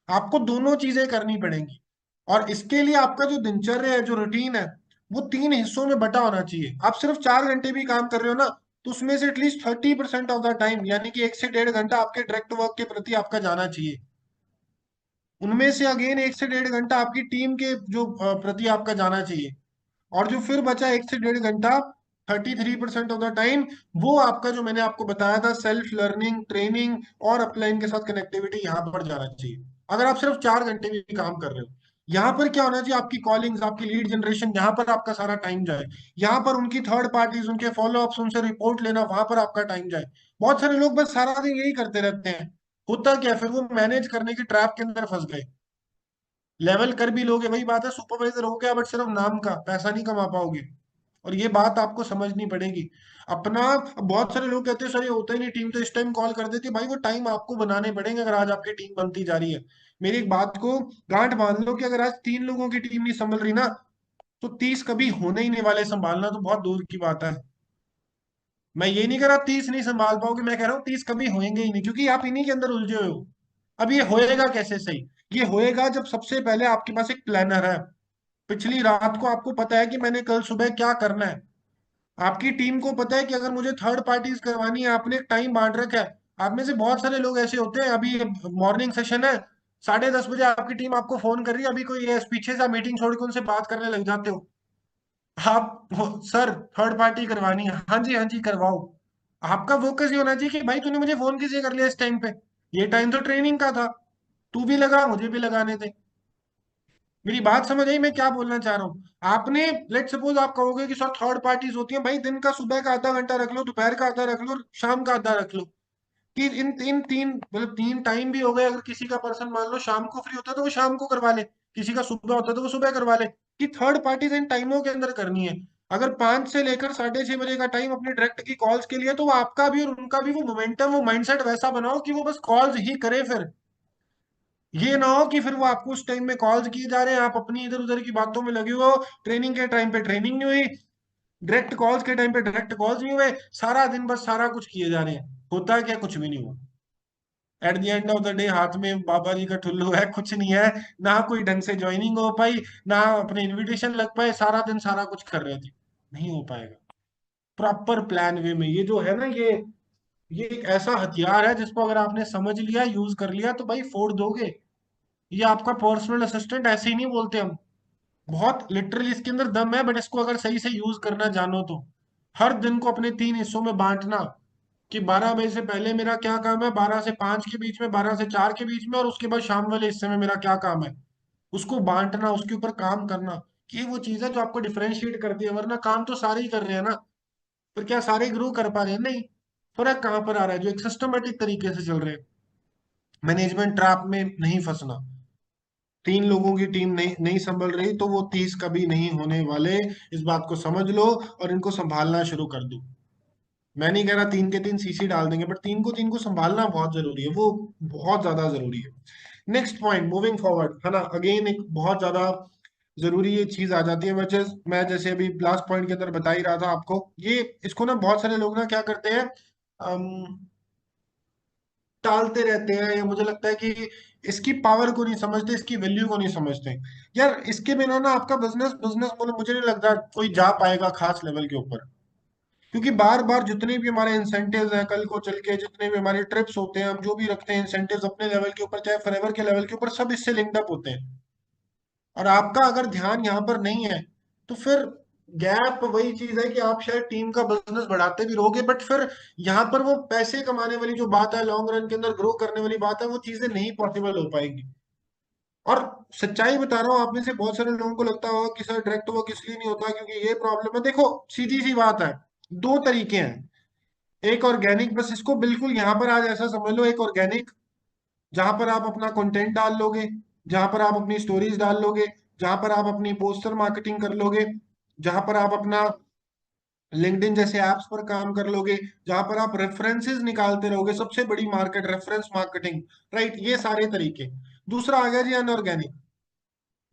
Speaker 1: आपको दोनों चीजें करनी पड़ेंगी। और इसके लिए आपका जो दिनचर्या है, जो रूटीन है, वो तीन हिस्सों में बटा होना चाहिए। आप सिर्फ 4 घंटे भी काम कर रहे हो ना, तो उसमें से एटलीस्ट 30% ऑफ द टाइम, यानी कि 1 से 1.5 घंटा आपके डायरेक्ट वर्क के प्रति आपका जाना चाहिए। उनमें से अगेन 1 से 1.5 घंटा आपकी टीम के जो प्रति आपका जाना चाहिए। और जो फिर बचा 1 से 1.5 घंटा, 33% ऑफ द टाइम, वो आपका जो मैंने आपको बताया था सेल्फ लर्निंग, ट्रेनिंग और अपलाइन के साथ कनेक्टिविटी, यहाँ पर जाना चाहिए। अगर आप सिर्फ 4 घंटे भी काम कर रहे हो, यहाँ पर क्या होना चाहिए, आपकी कॉलिंग्स, आपकी लीड जनरेशन, यहाँ पर आपका सारा टाइम जाए। यहाँ पर उनकी थर्ड पार्टीज, उनके फॉलोअप्स, उनसे रिपोर्ट लेना, वहां पर आपका टाइम जाए। बहुत सारे लोग बस सारा दिन यही करते रहते हैं। होता क्या है, फिर वो मैनेज करने की ट्रैप के अंदर फंस गए। लेवल कर भी लोगे, वही बात है, सुपरवाइजर हो गया बट सिर्फ नाम का, पैसा नहीं कमा पाओगे। और ये बात आपको समझनी पड़ेगी अपना। बहुत सारे लोग कहते हैं सर ये होता ही नहीं, टीम तो इस टाइम कॉल कर देती है। भाई वो टाइम आपको बनाने पड़ेंगे अगर आज आपकी टीम बनती जा रही है। मेरी एक बात को गांठ बांध लो कि अगर आज 3 लोगों की टीम नहीं संभल रही ना, तो 30 कभी होने ही नहीं वाले। संभालना तो बहुत दूर की बात है। मैं ये नहीं कह रहा 30 नहीं संभाल पाओगे, मैं कह रहा हूँ 30 कभी होंगे ही नहीं, क्योंकि आप इन्हीं के अंदर उलझे हुए हो। अब ये होएगा कैसे सही? ये होएगा जब सबसे पहले आपके पास एक प्लानर है। पिछली रात को आपको पता है कि मैंने कल सुबह क्या करना है। आपकी टीम को पता है कि अगर मुझे थर्ड पार्टीज करवानी है, आपने एक टाइम बांट रखा है। आप में से बहुत सारे लोग ऐसे होते हैं, अभी मॉर्निंग सेशन है, 10:30 बजे आपकी टीम आपको फोन कर रही है, अभी कोई पीछे से मीटिंग छोड़ के उनसे बात करने लग जाते हो। आप सर थर्ड पार्टी करवानी है, हाँ जी हाँ जी करवाओ। आपका फोकस ये होना चाहिए कि भाई तूने मुझे फोन किस लिए कर लिया इस टाइम पे? ये टाइम तो ट्रेनिंग का था। तू भी लगा, मुझे भी लगाने थे। मेरी बात समझ आई मैं क्या बोलना चाह रहा हूँ? आपने, लेट सपोज आप कहोगे कि सर थर्ड पार्टीज होती हैं, भाई दिन का सुबह का आधा घंटा रख लो, दोपहर का आधा रख लो, शाम का आधा रख लो। कि इन तीन तीन मतलब 3 टाइम भी हो गए। अगर किसी का पर्सन मान लो शाम को फ्री होता है तो वो शाम को करवा ले, किसी का सुबह होता है तो वो सुबह करवा ले। कि थर्ड पार्टीज इन टाइमों के अंदर करनी है। अगर 5 से लेकर 6:30 बजे का टाइम अपने डायरेक्ट की कॉल्स के लिए, तो वो आपका भी और उनका भी वो मोमेंटम, वो माइंडसेट वैसा बनाओ कि वो बस कॉल्स ही करे। फिर ये ना हो कि फिर वो आपको उस टाइम में कॉल्स किए जा रहे हैं, आप अपनी इधर उधर की बातों में लगे हुए हो, ट्रेनिंग के टाइम पे ट्रेनिंग नहीं हुई, डायरेक्ट कॉल्स के टाइम पे डायरेक्ट कॉल्स नहीं हुए, सारा दिन बस सारा कुछ किए जा रहे हैं। होता है क्या? कुछ भी नहीं हुआ। At the end of the day हाथ में बाबा जी का ठुल्लू है, कुछ नहीं है। ना कोई ढंग से ज्वाइनिंग हो पाई, ना अपने इनविटेशन लग पाए, सारा दिन सारा कुछ कर रहे थे। नहीं हो पाएगा प्रॉपर प्लान वे में। ये जो है ना, ये एक ऐसा हथियार है जिसको अगर आपने समझ लिया, यूज कर लिया, तो भाई फोड़ दोगे। ये आपका पर्सनल असिस्टेंट ऐसे ही नहीं बोलते हम। बहुत लिटरली इसके अंदर दम है, बट इसको अगर सही से यूज करना जानो तो हर दिन को अपने 3 हिस्सों में बांटना। कि 12 बजे से पहले मेरा क्या काम है, 12 से 5 के बीच में, 12 से 4 के बीच में, और उसके बाद शाम वाले हिस्से में मेरा क्या काम है। उसको बांटना, उसके ऊपर काम करना। कि ये वो चीज है जो आपको डिफरेंशिएट करती है। वरना काम तो सारे ही कर रहे हैं ना, पर क्या सारे ग्रो कर पा रहे हैं? नहीं। फर्क कहाँ पर आ रहा है? जो एक सिस्टमेटिक तरीके से चल रहे हैं। मैनेजमेंट ट्रैप में नहीं फंसना। 3 लोगों की टीम नहीं नहीं संभल रही, तो वो 30 कभी नहीं होने वाले। इस बात को समझ लो और इनको संभालना शुरू कर दो। मैं नहीं कह रहा 3 के 3 सीसी डाल देंगे, बट 3 को संभालना बहुत जरूरी है, वो बहुत ज्यादा जरूरी है। नेक्स्ट पॉइंट, मूविंग फॉरवर्ड, है ना, अगेन एक बहुत ज्यादा जरूरी ये चीज आ जाती है। मैं जैसे अभी लास्ट पॉइंट के अंदर बता ही रहा था आपको, ये इसको ना बहुत सारे लोग ना क्या करते हैं, टालते रहते हैं, या मुझे लगता है कि इसकी पावर को नहीं समझते, इसकी वैल्यू को नहीं समझते। यार इसके बिना ना आपका बिजनेस बिजनेस बोले, मुझे नहीं लगता कोई जा पाएगा खास लेवल के ऊपर। क्योंकि बार बार जितने भी हमारे इंसेंटिव्स हैं, कल को चल के जितने भी हमारे ट्रिप्स होते हैं, हम जो भी रखते हैं इंसेंटिव्स अपने लेवल के ऊपर, चाहे फॉरएवर के लेवल के ऊपर, सब इससे लिंक्ड अप होते हैं। और आपका अगर ध्यान यहाँ पर नहीं है, तो फिर गैप वही चीज है कि आप शायद टीम का बिजनेस बढ़ाते भी रहोगे, बट फिर यहाँ पर वो पैसे कमाने वाली जो बात है, लॉन्ग रन के अंदर ग्रो करने वाली बात है, वो चीजें नहीं पॉसिबल हो पाएंगी। और सच्चाई बता रहा हूँ, आप में से बहुत सारे लोगों को लगता होगा कि सर डायरेक्ट वर्क इसलिए नहीं होता क्योंकि ये प्रॉब्लम है। देखो सीधी सी बात है, दो तरीके हैं। एक ऑर्गेनिक, बस इसको बिल्कुल यहाँ पर आज ऐसा समझ लो, एक ऑर्गेनिक जहां पर आप अपना कंटेंट डाल लोगे, जहां पर आप अपनी स्टोरीज डाल लोगे, जहां पर आप अपनी पोस्टर मार्केटिंग कर लोगे, जहां पर आप अपना लिंक्डइन जैसे एप्स पर काम कर लोगे, जहां पर आप रेफरेंसेस निकालते रहोगे, सबसे बड़ी मार्केट रेफरेंस मार्केटिंग। राइट, ये सारे तरीके। दूसरा आ गया जी अनऑर्गेनिक,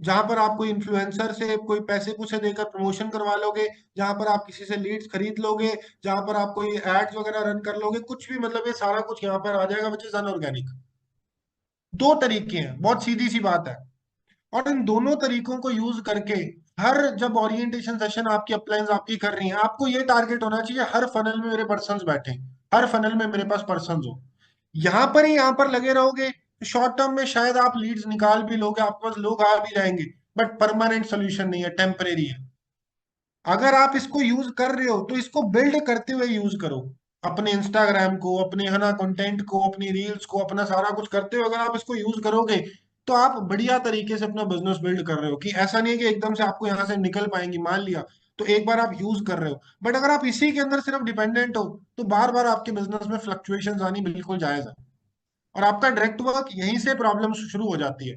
Speaker 1: जहां पर आप कोई इन्फ्लुएंसर से कोई पैसे पूसे देकर प्रमोशन करवा लोगे, जहां पर आप किसी से लीड्स खरीद लोगे, जहां पर आप कोई एड्स वगैरह रन कर लोगे, कुछ भी, मतलब ये सारा कुछ यहाँ पर आ जाएगा, विच इज अनऑर्गेनिक। दो तरीके हैं, बहुत सीधी सी बात है। और इन दोनों तरीकों को यूज करके, हर जब ओरिएंटेशन सेशन आपकी अपलाइंस आपकी कर रही हैं, आपको ये टारगेट होना चाहिए हर फनल में मेरे पर्सन्स बैठे, हर फनल में मेरे पास पर्सन्स हो। यहाँ पर लगे रहोगे, शॉर्ट टर्म में शायद आप लीड्स निकाल भी लोगे, आपके पास लोग आ भी जाएंगे, बट परमानेंट सोल्यूशन नहीं है, टेम्परेरी है। अगर आप इसको यूज कर रहे हो तो इसको बिल्ड करते हुए यूज करो। अपने इंस्टाग्राम को, अपने है ना कंटेंट को, अपनी रील्स को, अपना सारा कुछ करते हुए अगर आप इसको यूज करोगे, तो आप बढ़िया तरीके से अपना बिजनेस बिल्ड कर रहे हो। कि ऐसा नहीं है कि एकदम से आपको यहाँ से निकल पाएंगी, मान लिया तो एक बार आप यूज कर रहे हो, बट अगर आप इसी के अंदर सिर्फ डिपेंडेंट हो, तो बार बार आपके बिजनेस में फ्लक्चुएशन आनी बिल्कुल जायज है। और आपका डायरेक्ट वर्क यहीं से प्रॉब्लम शुरू हो जाती है।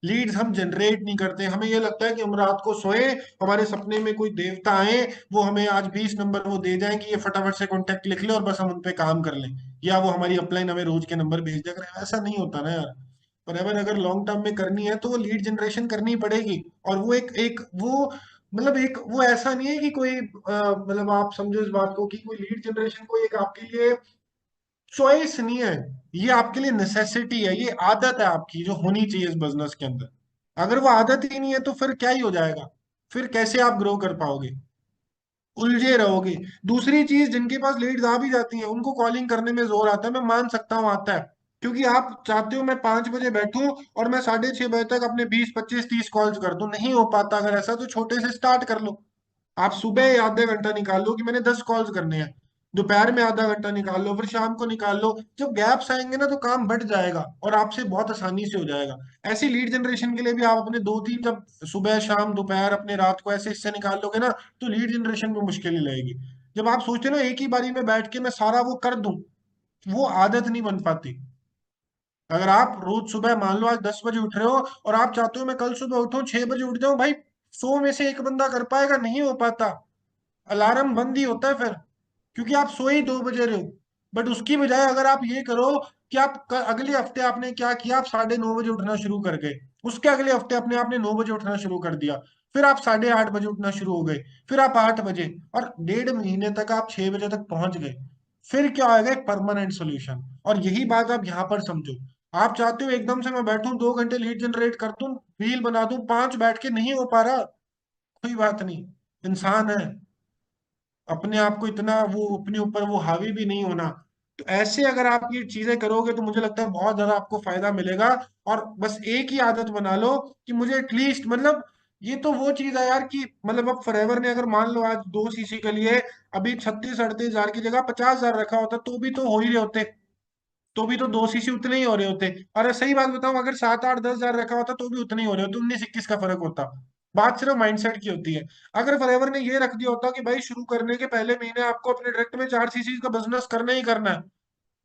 Speaker 1: लीड्स हम जनरेट नहीं करते, हमें ये लगता है कि हम रात को सोए, हमारे सपने में कोई देवता आए, वो हमें आज 20 नंबर वो दे जाएं कि ये फटाफट से कॉन्टेक्ट लिख ले और बस हम उन पे काम कर लें, या वो हमारी अपलाइन हमें रोज के नंबर भेज दिया करें। ऐसा नहीं होता ना यार। पर अगर लॉन्ग टर्म में करनी है तो वो लीड जनरेशन करनी पड़ेगी। और वो एक एक वो मतलब एक वो ऐसा नहीं है कि कोई मतलब आप समझो इस बात को कि कोई लीड जनरेशन कोई एक आपके लिए चॉइस नहीं है, ये आपके लिए नेसेसिटी है, ये आदत है आपकी जो होनी चाहिए इस बिजनेस के अंदर। अगर वो आदत ही नहीं है तो फिर क्या ही हो जाएगा, फिर कैसे आप ग्रो कर पाओगे, उलझे रहोगे। दूसरी चीज, जिनके पास लीड्स आ भी जाती हैं उनको कॉलिंग करने में जोर आता है, मैं मान सकता हूँ आता है, क्योंकि आप चाहते हो मैं 5 बजे बैठूं और मैं 6:30 बजे तक अपने 20 25 30 कॉल्स कर दूं, नहीं हो पाता। अगर ऐसा तो छोटे से स्टार्ट कर लो। आप सुबह आधे घंटा निकाल लो कि मैंने 10 कॉल्स करने हैं, दोपहर में आधा घंटा निकाल लो, फिर शाम को निकाल लो। जब गैप्स आएंगे ना तो काम बढ़ जाएगा और आपसे बहुत आसानी से हो जाएगा। ऐसी लीड जनरेशन के लिए भी आप अपने 2 3, जब सुबह शाम दोपहर अपने रात को ऐसे हिस्से निकाल लोगे ना, तो लीड जनरेशन में मुश्किल नहीं लगेगी। जब आप सोचते हो ना एक ही बारी में बैठ के मैं सारा वो कर दूं, वो आदत नहीं बन पाती। अगर आप रोज सुबह मान लो आज 10 बजे उठ रहे हो और आप चाहते हो मैं कल सुबह उठूं 6 बजे उठ जाऊं, भाई 100 में से एक बंदा कर पाएगा? नहीं हो पाता। अलार्म बंद ही होता है फिर, क्योंकि आप सोए ही 2 बजे रहे हो। बट उसकी बजाय अगर आप ये करो कि अगले हफ्ते आपने क्या किया, आप 9:30 बजे उठना शुरू कर गए, उसके अगले हफ्ते अपने आपने 9 बजे उठना शुरू कर दिया, फिर आप 8:30 बजे उठना शुरू हो गए, फिर आप 8 बजे, और 1.5 महीने तक आप 6 बजे तक पहुंच गए, फिर क्या आएगा? एक परमानेंट सोल्यूशन। और यही बात आप यहाँ पर समझो। आप चाहते हो एकदम से मैं बैठूं 2 घंटे लीड जनरेट कर दूं, रील बना दूं, 5 बैठ के नहीं हो पा रहा, कोई बात नहीं, इंसान है। अपने आप को इतना वो अपने ऊपर वो हावी भी नहीं होना। तो ऐसे अगर आप ये चीजें करोगे तो मुझे लगता है बहुत ज्यादा आपको फायदा मिलेगा। और बस एक ही आदत बना लो कि मुझे एटलीस्ट, मतलब ये तो वो चीज है यार कि मतलब अब फॉरएवर ने अगर मान लो आज 2 सीसी के लिए अभी 36 38 हजार की जगह 50 हजार रखा होता तो भी तो हो ही रहे होते, तो भी तो 2 सीसी उतने ही हो रहे होते। और सही बात बताऊं, अगर 7 8 10 हजार रखा होता तो भी उतने ही हो रहे होते, 19 21 का फर्क होता। बात सिर्फ माइंडसेट की होती है। अगर फॉरएवर ने ये रख दिया होता कि भाई शुरू करने के पहले महीने आपको अपने डायरेक्ट में 4 सीसी का बिजनेस करना ही करना है,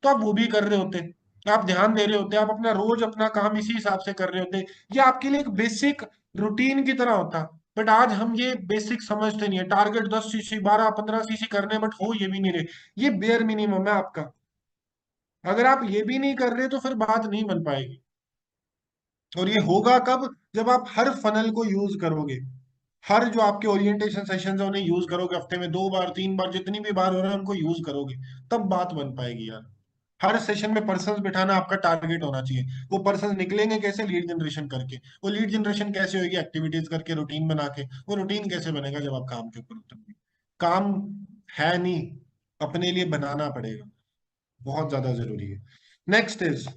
Speaker 1: तो आप वो भी कर रहे होते, आप ध्यान दे रहे होते, आप अपना रोज अपना काम इसी हिसाब से कर रहे होते। ये आपके लिए एक बेसिक रूटीन की तरह होता। बट आज हम ये बेसिक समझते नहीं है, टारगेट 10 सीसी 12 15 सीसी करने, बट हो ये भी नहीं रहे। ये बेयर मिनिमम है आपका। अगर आप ये भी नहीं कर रहे तो फिर बात नहीं बन पाएगी। और ये होगा कब? जब आप हर फनल को यूज करोगे, हर जो आपके ओरिएंटेशन सेशंस है उन्हें यूज करोगे, हफ्ते में 2 बार 3 बार जितनी भी बार हो रहा है उनको यूज करोगे, तब बात बन पाएगी यार। हर सेशन में पर्सन्स बिठाना आपका टारगेट होना चाहिए। वो पर्सन्स निकलेंगे कैसे? लीड जनरेशन करके। वो लीड जनरेशन कैसे होगी? एक्टिविटीज करके, रूटीन बना के। वो रूटीन कैसे बनेगा? जब आप काम के ऊपर उतरोगे। काम है नहीं, अपने लिए बनाना पड़ेगा, बहुत ज्यादा जरूरी है। नेक्स्ट इज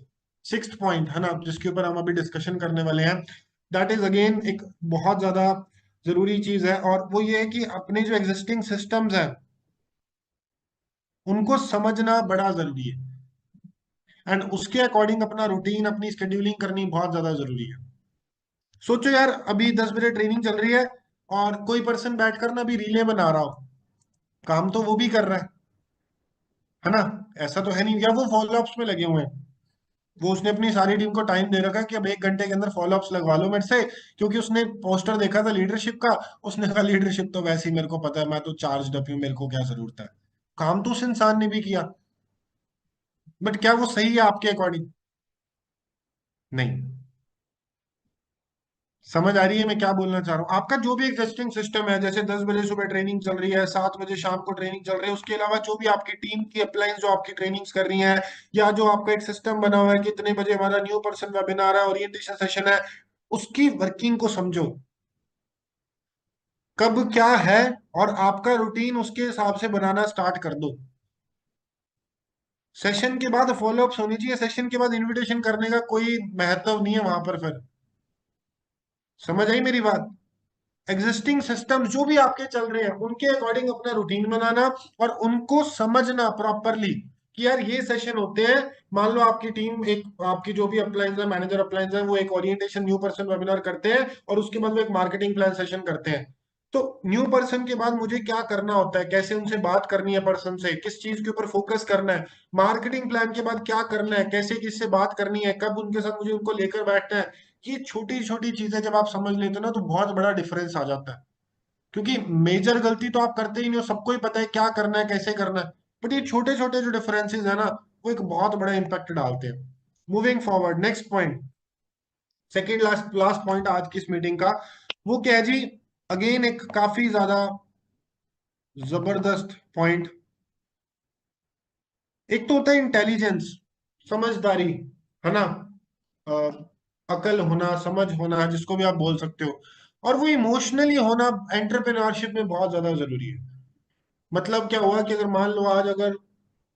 Speaker 1: सिक्स्थ पॉइंट है ना, जिसके ऊपर हम अभी डिस्कशन करने वाले हैं। दैट इज अगेन एक बहुत ज्यादा जरूरी चीज है, और वो ये है कि अपने जो एग्जिस्टिंग सिस्टम्स हैं उनको समझना बड़ा जरूरी है, एंड उसके अकॉर्डिंग अपना रूटीन अपनी शेड्यूलिंग करनी बहुत ज्यादा जरूरी है। सोचो यार, अभी 10 बजे ट्रेनिंग चल रही है और कोई पर्सन बैठकर ना अभी रीले बना रहा हो, काम तो वो भी कर रहा है ना? ऐसा तो है नहीं, या वो फॉलो अप्स में लगे हुए हैं। वो उसने अपनी सारी टीम को टाइम दे रखा है कि अब 1 घंटे के अंदर फॉलोअप्स लगवा लो मेरे से, क्योंकि उसने पोस्टर देखा था लीडरशिप का। उसने कहा लीडरशिप तो वैसे ही मेरे को पता है, मैं तो चार्ज अप हूं, मेरे को क्या जरूरत है। काम तो उस इंसान ने भी किया, बट क्या वो सही है आपके अकॉर्डिंग? नहीं। समझ आ रही है मैं क्या बोलना चाह रहा हूँ? आपका जो भी एग्जिस्टिंग सिस्टम है, जैसे 10 बजे सुबह ट्रेनिंग चल रही है, 7 बजे शाम को ट्रेनिंग चल रही है, उसके अलावा जो भी आपकी टीम की अपलाइंस जो आपकी ट्रेनिंग्स कर रही हैं, या जो आपका एक सिस्टम बना हुआ है कि इतने बजे हमारा न्यू पर्सन वेबिनार है, ओरिएंटेशन सेशन है, उसकी वर्किंग को समझो, कब क्या है, और आपका रूटीन उसके हिसाब से बनाना स्टार्ट कर दो। सेशन के बाद फॉलोअप्स होनी चाहिए, सेशन के बाद इनविटेशन करने का कोई महत्व नहीं है वहां पर फिर। समझ आई मेरी बात? एग्जिस्टिंग सिस्टम जो भी आपके चल रहे हैं उनके अकॉर्डिंग अपना रूटीन बनाना, और उनको समझना प्रॉपरली कि यार ये सेशन होते हैं। मान लो आपकी टीम एक, आपकी जो भी अप्लायंस है, मैनेजर अप्लायंस है, वो एक ओरिएंटेशन न्यू पर्सन वेबिनार करते हैं, और उसके बाद वो एक मार्केटिंग प्लान सेशन करते हैं। तो न्यू पर्सन के बाद मुझे क्या करना होता है, कैसे उनसे बात करनी है, पर्सन से किस चीज के ऊपर फोकस करना है, मार्केटिंग प्लान के बाद क्या करना है, कैसे किससे बात करनी है, कब उनके साथ मुझे उनको लेकर बैठना है। ये छोटी छोटी चीजें जब आप समझ लेते हो ना, तो बहुत बड़ा डिफरेंस आ जाता है। क्योंकि मेजर गलती तो आप करते ही नहीं हो, सबको ही पता है क्या करना है, कैसे करना है। बट ये छोटे छोटे जो डिफरेंसेस है ना, वो एक बहुत बड़ा इंपैक्ट डालते हैं। Moving forward, next point, second last last point आज की इस मीटिंग का, वो क्या है जी? अगेन एक काफी ज्यादा जबरदस्त पॉइंट। एक तो होता है इंटेलिजेंस, समझदारी, है ना, अ, अकल होना, समझ होना, जिसको भी आप बोल सकते हो। और वो इमोशनली होना एंटरप्रेन्योरशिप में बहुत ज्यादा जरूरी है। मतलब क्या हुआ कि अगर मान लो आज, अगर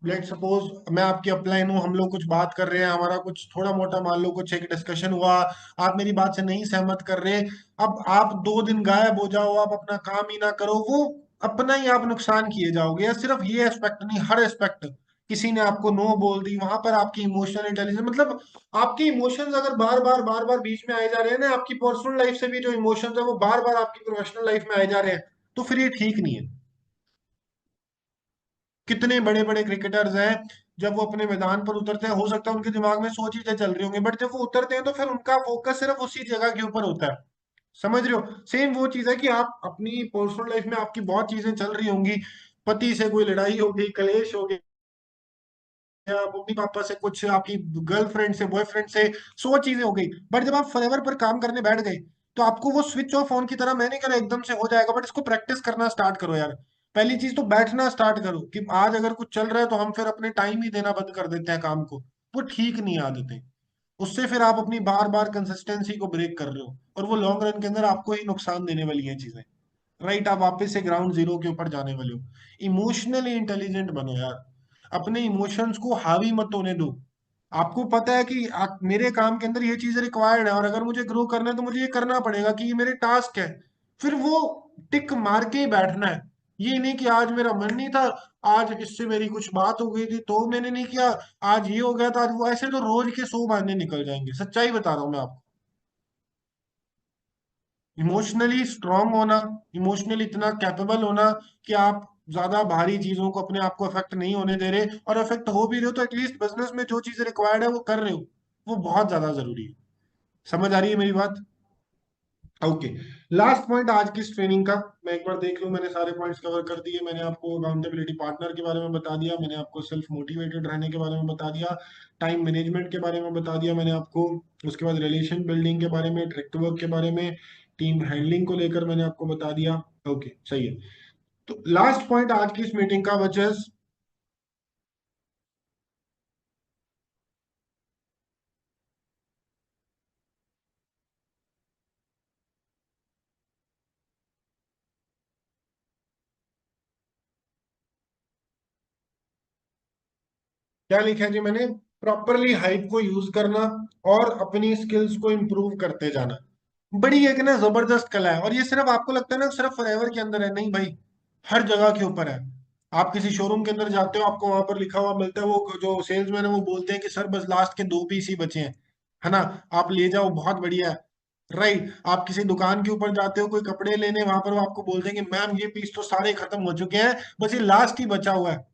Speaker 1: लेट सपोज मैं आपकी अपलाइन हूँ, हम लोग कुछ बात कर रहे हैं, हमारा कुछ थोड़ा मोटा मान लो कुछ एक डिस्कशन हुआ, आप मेरी बात से नहीं सहमत कर रहे, अब आप 2 दिन गायब हो जाओ, आप अपना काम ही ना करो, वो अपना ही आप नुकसान किए जाओगे। या सिर्फ ये एस्पेक्ट नहीं, हर एस्पेक्ट, किसी ने आपको नो बोल दी, वहां पर आपकी इमोशनल इंटेलिजेंस, मतलब आपके इमोशंस अगर बार बार बीच में आए जा रहे हैं ना, आपकी पर्सनल लाइफ से भी जो इमोशंस है वो बार बार आपकी प्रोफेशनल लाइफ में आए जा रहे हैं, तो फिर ये ठीक नहीं है। कितने बड़े बड़े क्रिकेटर्स हैं, जब वो अपने मैदान पर उतरते हैं, हो सकता है उनके दिमाग में 100 चीजें चल रही होंगी, बट जब वो उतरते हैं तो फिर उनका फोकस सिर्फ उसी जगह के ऊपर होता है। समझ रहे हो? सेम वो चीज है कि आप अपनी पर्सनल लाइफ में आपकी बहुत चीजें चल रही होंगी, पति से कोई लड़ाई हो गई, कलेश हो गया, मम्मी पापा से कुछ, आपकी गर्लफ्रेंड से, बॉयफ्रेंड से, 100 चीजें हो गई, बट जब आप फॉरएवर पर काम करने बैठ गए, तो आपको वो स्विच ऑफ ऑन की तरह, मैं नहीं कह रहा एकदम से हो जाएगा, बट इसको प्रैक्टिस करना स्टार्ट करो यार। पहली चीज तो बैठना स्टार्ट करो कि आज अगर कुछ चल रहा है तो हम फिर अपने टाइम ही देना बंद कर देते हैं काम को। वो ठीक नहीं है आदतें। उससे फिर आप अपनी बार बार कंसिस्टेंसी को ब्रेक कर रहे हो, और वो लॉन्ग रन के अंदर आपको ही नुकसान देने वाली है चीजें। राइट, आप वापस से ग्राउंड जीरो के ऊपर जाने वाले हो। इमोशनली इंटेलिजेंट बनो यार, अपने इमोशंस को हावी मत होने दो। आपको पता है कि मेरे काम के अंदर ये चीज रिक्वायर्ड है, और अगर मुझे ग्रो करना है तो मुझे ये करना पड़ेगा कि ये मेरे टास्क है। फिर वो टिक मार के ही बैठना है। ये नहीं कि आज मेरा मन नहीं था, आज इससे मेरी कुछ बात हो गई थी तो मैंने नहीं किया, आज ये हो गया था, आज वो, ऐसे तो रोज के 100 बहाने निकल जाएंगे। सच्चाई बता रहा हूं मैं आपको। इमोशनली स्ट्रांग होना, इमोशनली इतना कैपेबल होना कि आप ज्यादा भारी चीजों को अपने आप को अफेक्ट नहीं होने दे रहे, और अफेक्ट हो भी रहे हो तो एटलीस्ट बिजनेस में जो चीजें रिक्वायर्ड है वो कर रहे हो। वो बहुत ज्यादा जरूरी है। समझ आ रही है मेरी बात? ओके। लास्ट पॉइंट आज की इस ट्रेनिंग का, मैं एक बार देख लूं, मैंने सारे पॉइंट्स कवर कर दिए। मैंने आपको अकाउंटेबिलिटी पार्टनर के बारे में बता दिया, मैंने आपको सेल्फ मोटिवेटेड रहने के बारे में बता दिया, टाइम मैनेजमेंट के बारे में बता दिया मैंने आपको, उसके बाद रिलेशन बिल्डिंग के बारे में, डायरेक्ट वर्क के बारे में, टीम हैंडलिंग को लेकर मैंने आपको बता दिया। ओके, सही है। तो लास्ट पॉइंट आज की इस मीटिंग का बचा, क्या लिखा है जी मैंने? प्रॉपरली हाइप को यूज करना, और अपनी स्किल्स को इंप्रूव करते जाना। बड़ी एक ना जबरदस्त कला है, और ये सिर्फ आपको लगता है ना सिर्फ फॉरएवर के अंदर है, नहीं भाई, हर जगह के ऊपर है। आप किसी शोरूम के अंदर जाते हो, आपको वहां पर लिखा हुआ मिलता है, वो जो सेल्समैन है वो बोलते हैं कि सर बस लास्ट के 2 पीस ही बचे हैं, है ना, आप ले जाओ, बहुत बढ़िया है। राइट, आप किसी दुकान के ऊपर जाते हो कोई कपड़े लेने, वहां पर वो आपको बोलते हैं कि मैम ये पीस तो सारे खत्म हो चुके हैं, बस ये लास्ट ही बचा हुआ है।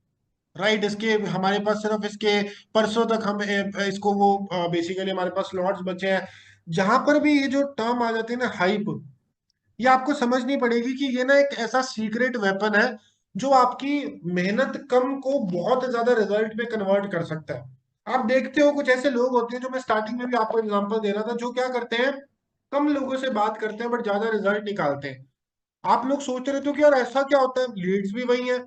Speaker 1: राइट। इसके हमारे पास सिर्फ इसके परसों तक हम इसको वो बेसिकली हमारे पास स्लॉट्स बचे हैं। जहां पर भी ये जो टर्म आ जाती है ना हाइप, ये आपको समझनी पड़ेगी कि ये ना एक ऐसा सीक्रेट वेपन है जो आपकी मेहनत कम को बहुत ज्यादा रिजल्ट में कन्वर्ट कर सकता है। आप देखते हो कुछ ऐसे लोग होते हैं, जो मैं स्टार्टिंग में भी आपको एग्जांपल दे रहा था, जो क्या करते हैं, कम लोगों से बात करते हैं बट ज्यादा रिजल्ट निकालते हैं। आप लोग सोच रहे थे कि यार ऐसा क्या होता है, लीड्स भी वही है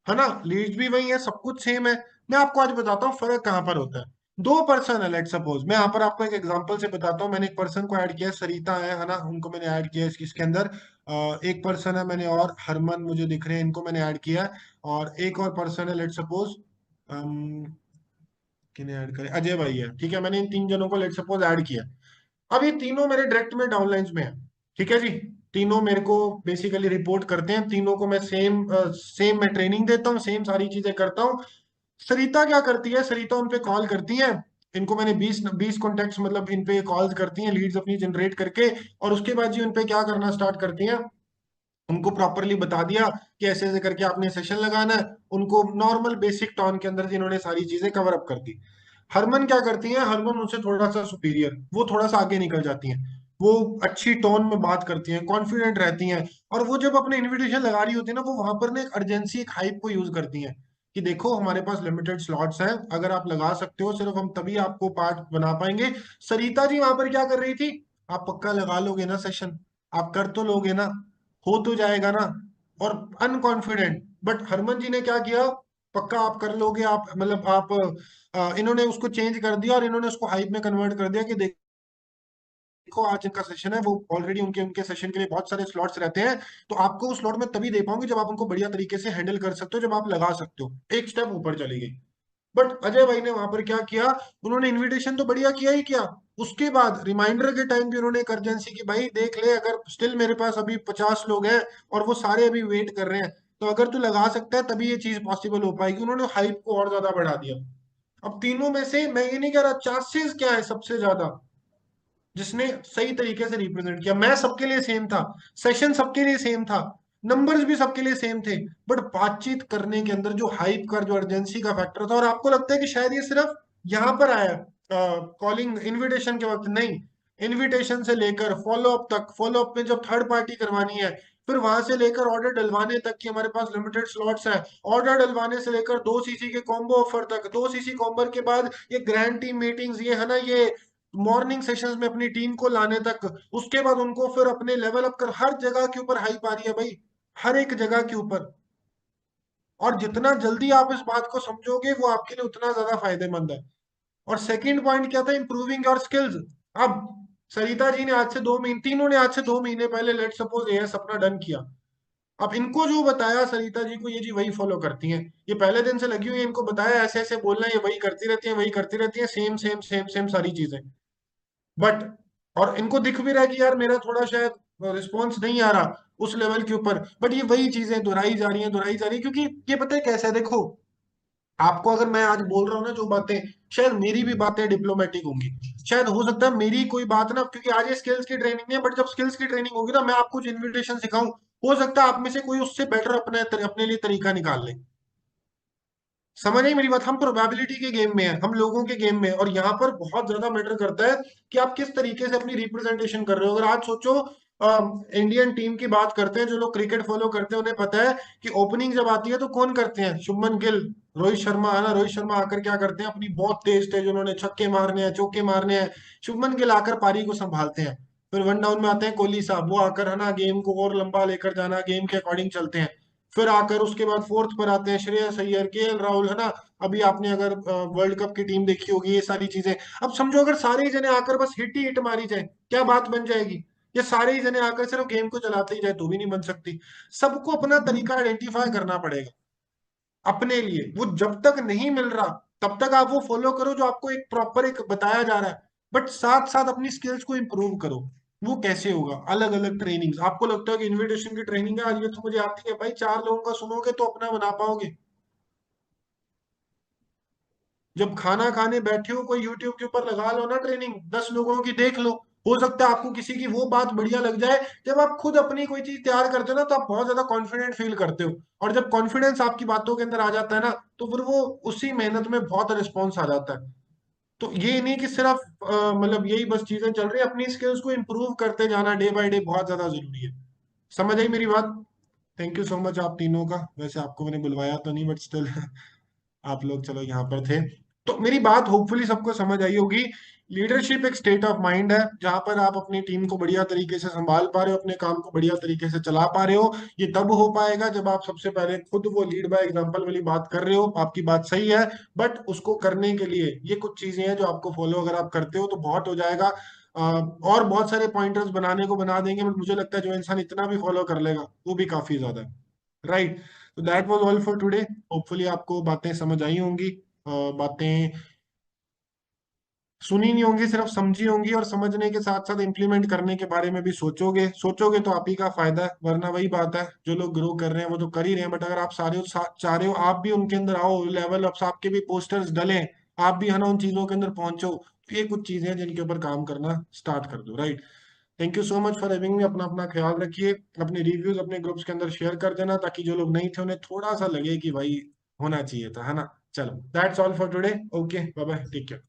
Speaker 1: ना, लीड्स भी वही है, सब कुछ सेम है। मैं आपको आज बताता हूँ फर्क कहाँ पर होता है। दो पर्सन है, लेट सपोज, मैं यहाँ पर आपको एक एग्जांपल से बताता हूँ। मैंने एक पर्सन को ऐड किया है, सरिता है ना, उनको मैंने ऐड किया है इसके अंदर। एक पर्सन है मैंने, और हरमन मुझे दिख रहे हैं, इनको मैंने ऐड किया है। और एक और पर्सन है, लेट सपोज किन्हें ऐड करें, अजय भाई है, ठीक है, मैंने इन तीन जनों को लेट सपोज ऐड किया। अब ये तीनों मेरे डायरेक्ट में डाउनलाइंस में है, ठीक है जी। तीनों मेरे को बेसिकली रिपोर्ट करते हैं, तीनों को मैं सेम सेम मैं ट्रेनिंग देता हूँ, सेम सारी चीजें करता हूँ। सरिता क्या करती है, सरिता उन पे कॉल करती है। इनको मैंने 20 कॉन्टेक्ट्स, मतलब इन पे कॉल्स करती हैं लीड्स अपनी जनरेट करके। और उसके बाद जी उन पे क्या करना स्टार्ट करती हैं, उनको प्रॉपरली बता दिया कि ऐसे ऐसे करके आपने सेशन लगाना है। उनको नॉर्मल बेसिक टोन के अंदर जिन्होंने सारी चीजें कवर अप कर दी। हरमन क्या करती हैं, हरमन उनसे थोड़ा सा सुपीरियर, वो थोड़ा सा आगे निकल जाती हैं। वो अच्छी टोन में बात करती हैं, कॉन्फिडेंट रहती हैं। और वो जब अपने इनविटेशन लगा रही होती है ना, वो वहां पर ना एक अर्जेंसी, एक हाइप को यूज करती हैं कि देखो हमारे पास लिमिटेड स्लॉट्स हैं, अगर आप लगा सकते हो सिर्फ हम तभी आपको पार्ट बना पाएंगे। सरिता जी वहां पर क्या कर रही थी, आप पक्का लगा लोगे ना सेशन, आप कर तो लोगे ना, हो तो जाएगा ना। और अनकॉन्फिडेंट, बट हरमन जी ने क्या किया, पक्का आप कर लोगे, आप मतलब आप इन्होंने उसको चेंज कर दिया और इन्होंने उसको हाइप में कन्वर्ट कर दिया कि देखो आज इनका सेशन है, वो ऑलरेडी उनके उनके सेशन के लिए बहुत सारे स्लॉट्स रहते हैं, तो आपको उस स्लॉट में तभी दे पाऊंगी जब आप उनको बढ़िया तरीके से हैंडल कर सकते हो, जब आप लगा सकते हो। एक स्टेप ऊपर चली गई। बट अजय भाई ने वहां पर क्या किया, उन्होंने इनविटेशन तो बढ़िया किया ही किया, उसके बाद रिमाइंडर के टाइम भी उन्होंने एक अर्जेंसी की, भाई देख ले अगर स्टिल मेरे पास अभी 50 लोग हैं और वो सारे अभी वेट कर रहे हैं, तो अगर तू लगा सकता है तभी ये चीज पॉसिबल हो पाएगी। उन्होंने हाइप को और ज्यादा बढ़ा दिया। अब तीनों में से मैं ये नहीं कह रहा चांसेस क्या है सबसे ज्यादा, जिसने सही तरीके से रिप्रेजेंट किया। मैं सबके लिए सेम था, सेशन सबके लिए सेम था, नंबर्स भी सबके लिए सेम थे, बट बातचीत करने के अंदर जो हाइप का, जो अर्जेंसी का फैक्टर था। और आपको लगता है कि शायद ये सिर्फ यहाँ पर आया कॉलिंग इनविटेशन के वक्त, नहीं, इनविटेशन से लेकर फॉलो अप तक, फॉलो अप में जब थर्ड पार्टी करवानी है, फिर वहां से लेकर ऑर्डर डलवाने तक कि हमारे पास लिमिटेड स्लॉट्स हैं, ऑर्डर डलवाने से लेकर 2 सीसी के कॉम्बो ऑफर तक, 2 सीसी कॉम्बर के बाद ये ग्रैंड टीम मीटिंग्स, ये है ना, ये मॉर्निंग सेशंस में अपनी टीम को लाने तक, उसके बाद उनको फिर अपने लेवल अप कर, हर जगह के ऊपर हाइप आ रही है भाई, हर एक जगह के ऊपर। और जितना जल्दी आप इस बात को समझोगे वो आपके लिए उतना ज्यादा फायदेमंद है। और सेकंड पॉइंट क्या था, इंप्रूविंग योर स्किल्स। अब सरिता जी ने आज से 2 महीने, तीनों ने आज से 2 महीने पहले लेट सपोज एएस अपना डन किया। अब इनको जो बताया सरिता जी को, ये जी वही फॉलो करती हैं, ये पहले दिन से लगी हुई है, इनको बताया ऐसे ऐसे बोलना है, ये वही करती रहती है, वही करती रहती है, सेम सेम सेम सेम सारी चीजें। बट और इनको दिख भी रहा है कि यार मेरा थोड़ा शायद रिस्पॉन्स नहीं आ रहा उस लेवल के ऊपर, बट ये वही चीजें दोहराई जा रही हैं, दोहराई जा रही है, क्योंकि ये पता है कैसा है, देखो आपको अगर मैं आज बोल रहा हूँ ना जो बातें, शायद मेरी भी बातें डिप्लोमेटिक होंगी, शायद हो सकता है मेरी कोई बात ना, क्योंकि आज ये स्किल्स की ट्रेनिंग है, बट जब स्किल्स की ट्रेनिंग होगी ना, मैं आपको कुछ इन्विटेशन सिखाऊं, हो सकता है आप में से कोई उससे बेटर अपने लिए तरीका निकाल ले। समझ आई मेरी बात, हम प्रोबेबिलिटी के गेम में हैं, हम लोगों के गेम में हैं, और यहाँ पर बहुत ज्यादा मैटर करता है कि आप किस तरीके से अपनी रिप्रेजेंटेशन कर रहे हो। अगर आज सोचो इंडियन टीम की बात करते हैं, जो लोग क्रिकेट फॉलो करते हैं उन्हें पता है कि ओपनिंग जब आती है तो कौन करते हैं, शुभमन गिल, रोहित शर्मा, है ना, रोहित शर्मा आकर क्या करते हैं, अपनी बहुत तेज तेज उन्होंने छक्के मारने हैं, चौके मारने हैं, शुभमन गिल आकर पारी को संभालते हैं। फिर वन डाउन में आते हैं कोहली साहब, वो आकर है ना गेम को और लंबा लेकर जाना, गेम के अकॉर्डिंग चलते हैं। फिर आकर उसके बाद फोर्थ पर आते हैं श्रेयस अय्यर, केएल राहुल, है ना। अभी आपने अगर वर्ल्ड कप की टीम देखी होगी, ये सारी चीजें। अब समझो अगर सारे ही जने आकर बस हिट ही हिट मारी जाए, क्या बात बन जाएगी। ये सारे ही जने आकर सिर्फ गेम को चलाते ही जाए तो भी नहीं बन सकती। सबको अपना तरीका आइडेंटिफाई करना पड़ेगा अपने लिए, वो जब तक नहीं मिल रहा तब तक आप वो फॉलो करो जो आपको एक प्रॉपर एक बताया जा रहा है, बट साथ साथ अपनी स्किल्स को इंप्रूव करो। वो कैसे होगा, अलग अलग ट्रेनिंग्स, आपको लगता है कि इनविटेशन की ट्रेनिंग है आज ये तो मुझे आती है, भाई 4 लोगों का सुनोगे तो अपना बना पाओगे। जब खाना खाने बैठे हो, कोई यूट्यूब के ऊपर लगा लो ना ट्रेनिंग, 10 लोगों की देख लो, हो सकता है आपको किसी की वो बात बढ़िया लग जाए। जब आप खुद अपनी कोई चीज तैयार करते हो ना, तो आप बहुत ज्यादा कॉन्फिडेंट फील करते हो, और जब कॉन्फिडेंस आपकी बातों के अंदर आ जाता है ना, तो फिर वो उसी मेहनत में बहुत रिस्पॉन्स आ जाता है। तो ये नहीं कि सिर्फ मतलब यही बस चीजें चल रही है, अपनी स्किल्स को इम्प्रूव करते जाना डे बाय डे बहुत ज्यादा जरूरी है। समझ आई मेरी बात? थैंक यू सो मच आप तीनों का। वैसे आपको मैंने बुलवाया तो नहीं, बट स्टिल आप लोग चलो यहाँ पर थे। तो मेरी बात होपफुली सबको समझ आई होगी। लीडरशिप एक स्टेट ऑफ माइंड है, जहां पर आप अपनी टीम को बढ़िया तरीके से संभाल पा रहे हो, अपने काम को बढ़िया तरीके से चला पा रहे हो। ये तब हो पाएगा जब आप सबसे पहले खुद वो लीड बाय एग्जांपल वाली बात कर रहे हो। आपकी बात सही है, बट उसको करने के लिए ये कुछ चीजें हैं जो आपको फॉलो अगर आप करते हो तो बहुत हो जाएगा। और बहुत सारे पॉइंटर्स बनाने को बना देंगे, बट मुझे लगता है जो इंसान इतना भी फॉलो कर लेगा वो भी काफी ज्यादा है। राइट। तो that was all for today. Hopefully आपको बातें समझ आई होंगी। बातें सुनी नहीं होंगी, सिर्फ समझी होंगी, और समझने के साथ साथ इम्प्लीमेंट करने के बारे में भी सोचोगे। सोचोगे तो आप ही का फायदा है, वरना वही बात है, जो लोग ग्रो कर रहे हैं वो तो कर ही रहे हैं, बट अगर आप चाह रहे हो आप भी उनके अंदर आओ, लेवल अप्स आपके भी पोस्टर्स डलें, आप भी है ना उन चीजों के अंदर पहुंचो, तो ये कुछ चीजें हैं जिनके ऊपर काम करना स्टार्ट कर दो। Right. Thank you so much for having me. अपना अपना ख्याल रखिए। अपने रिव्यूज अपने ग्रुप्स के अंदर शेयर कर देना, ताकि जो लोग नहीं थे उन्हें थोड़ा सा लगे कि भाई होना चाहिए था, है ना। चलो, that's all for today. Okay, bye bye, take care.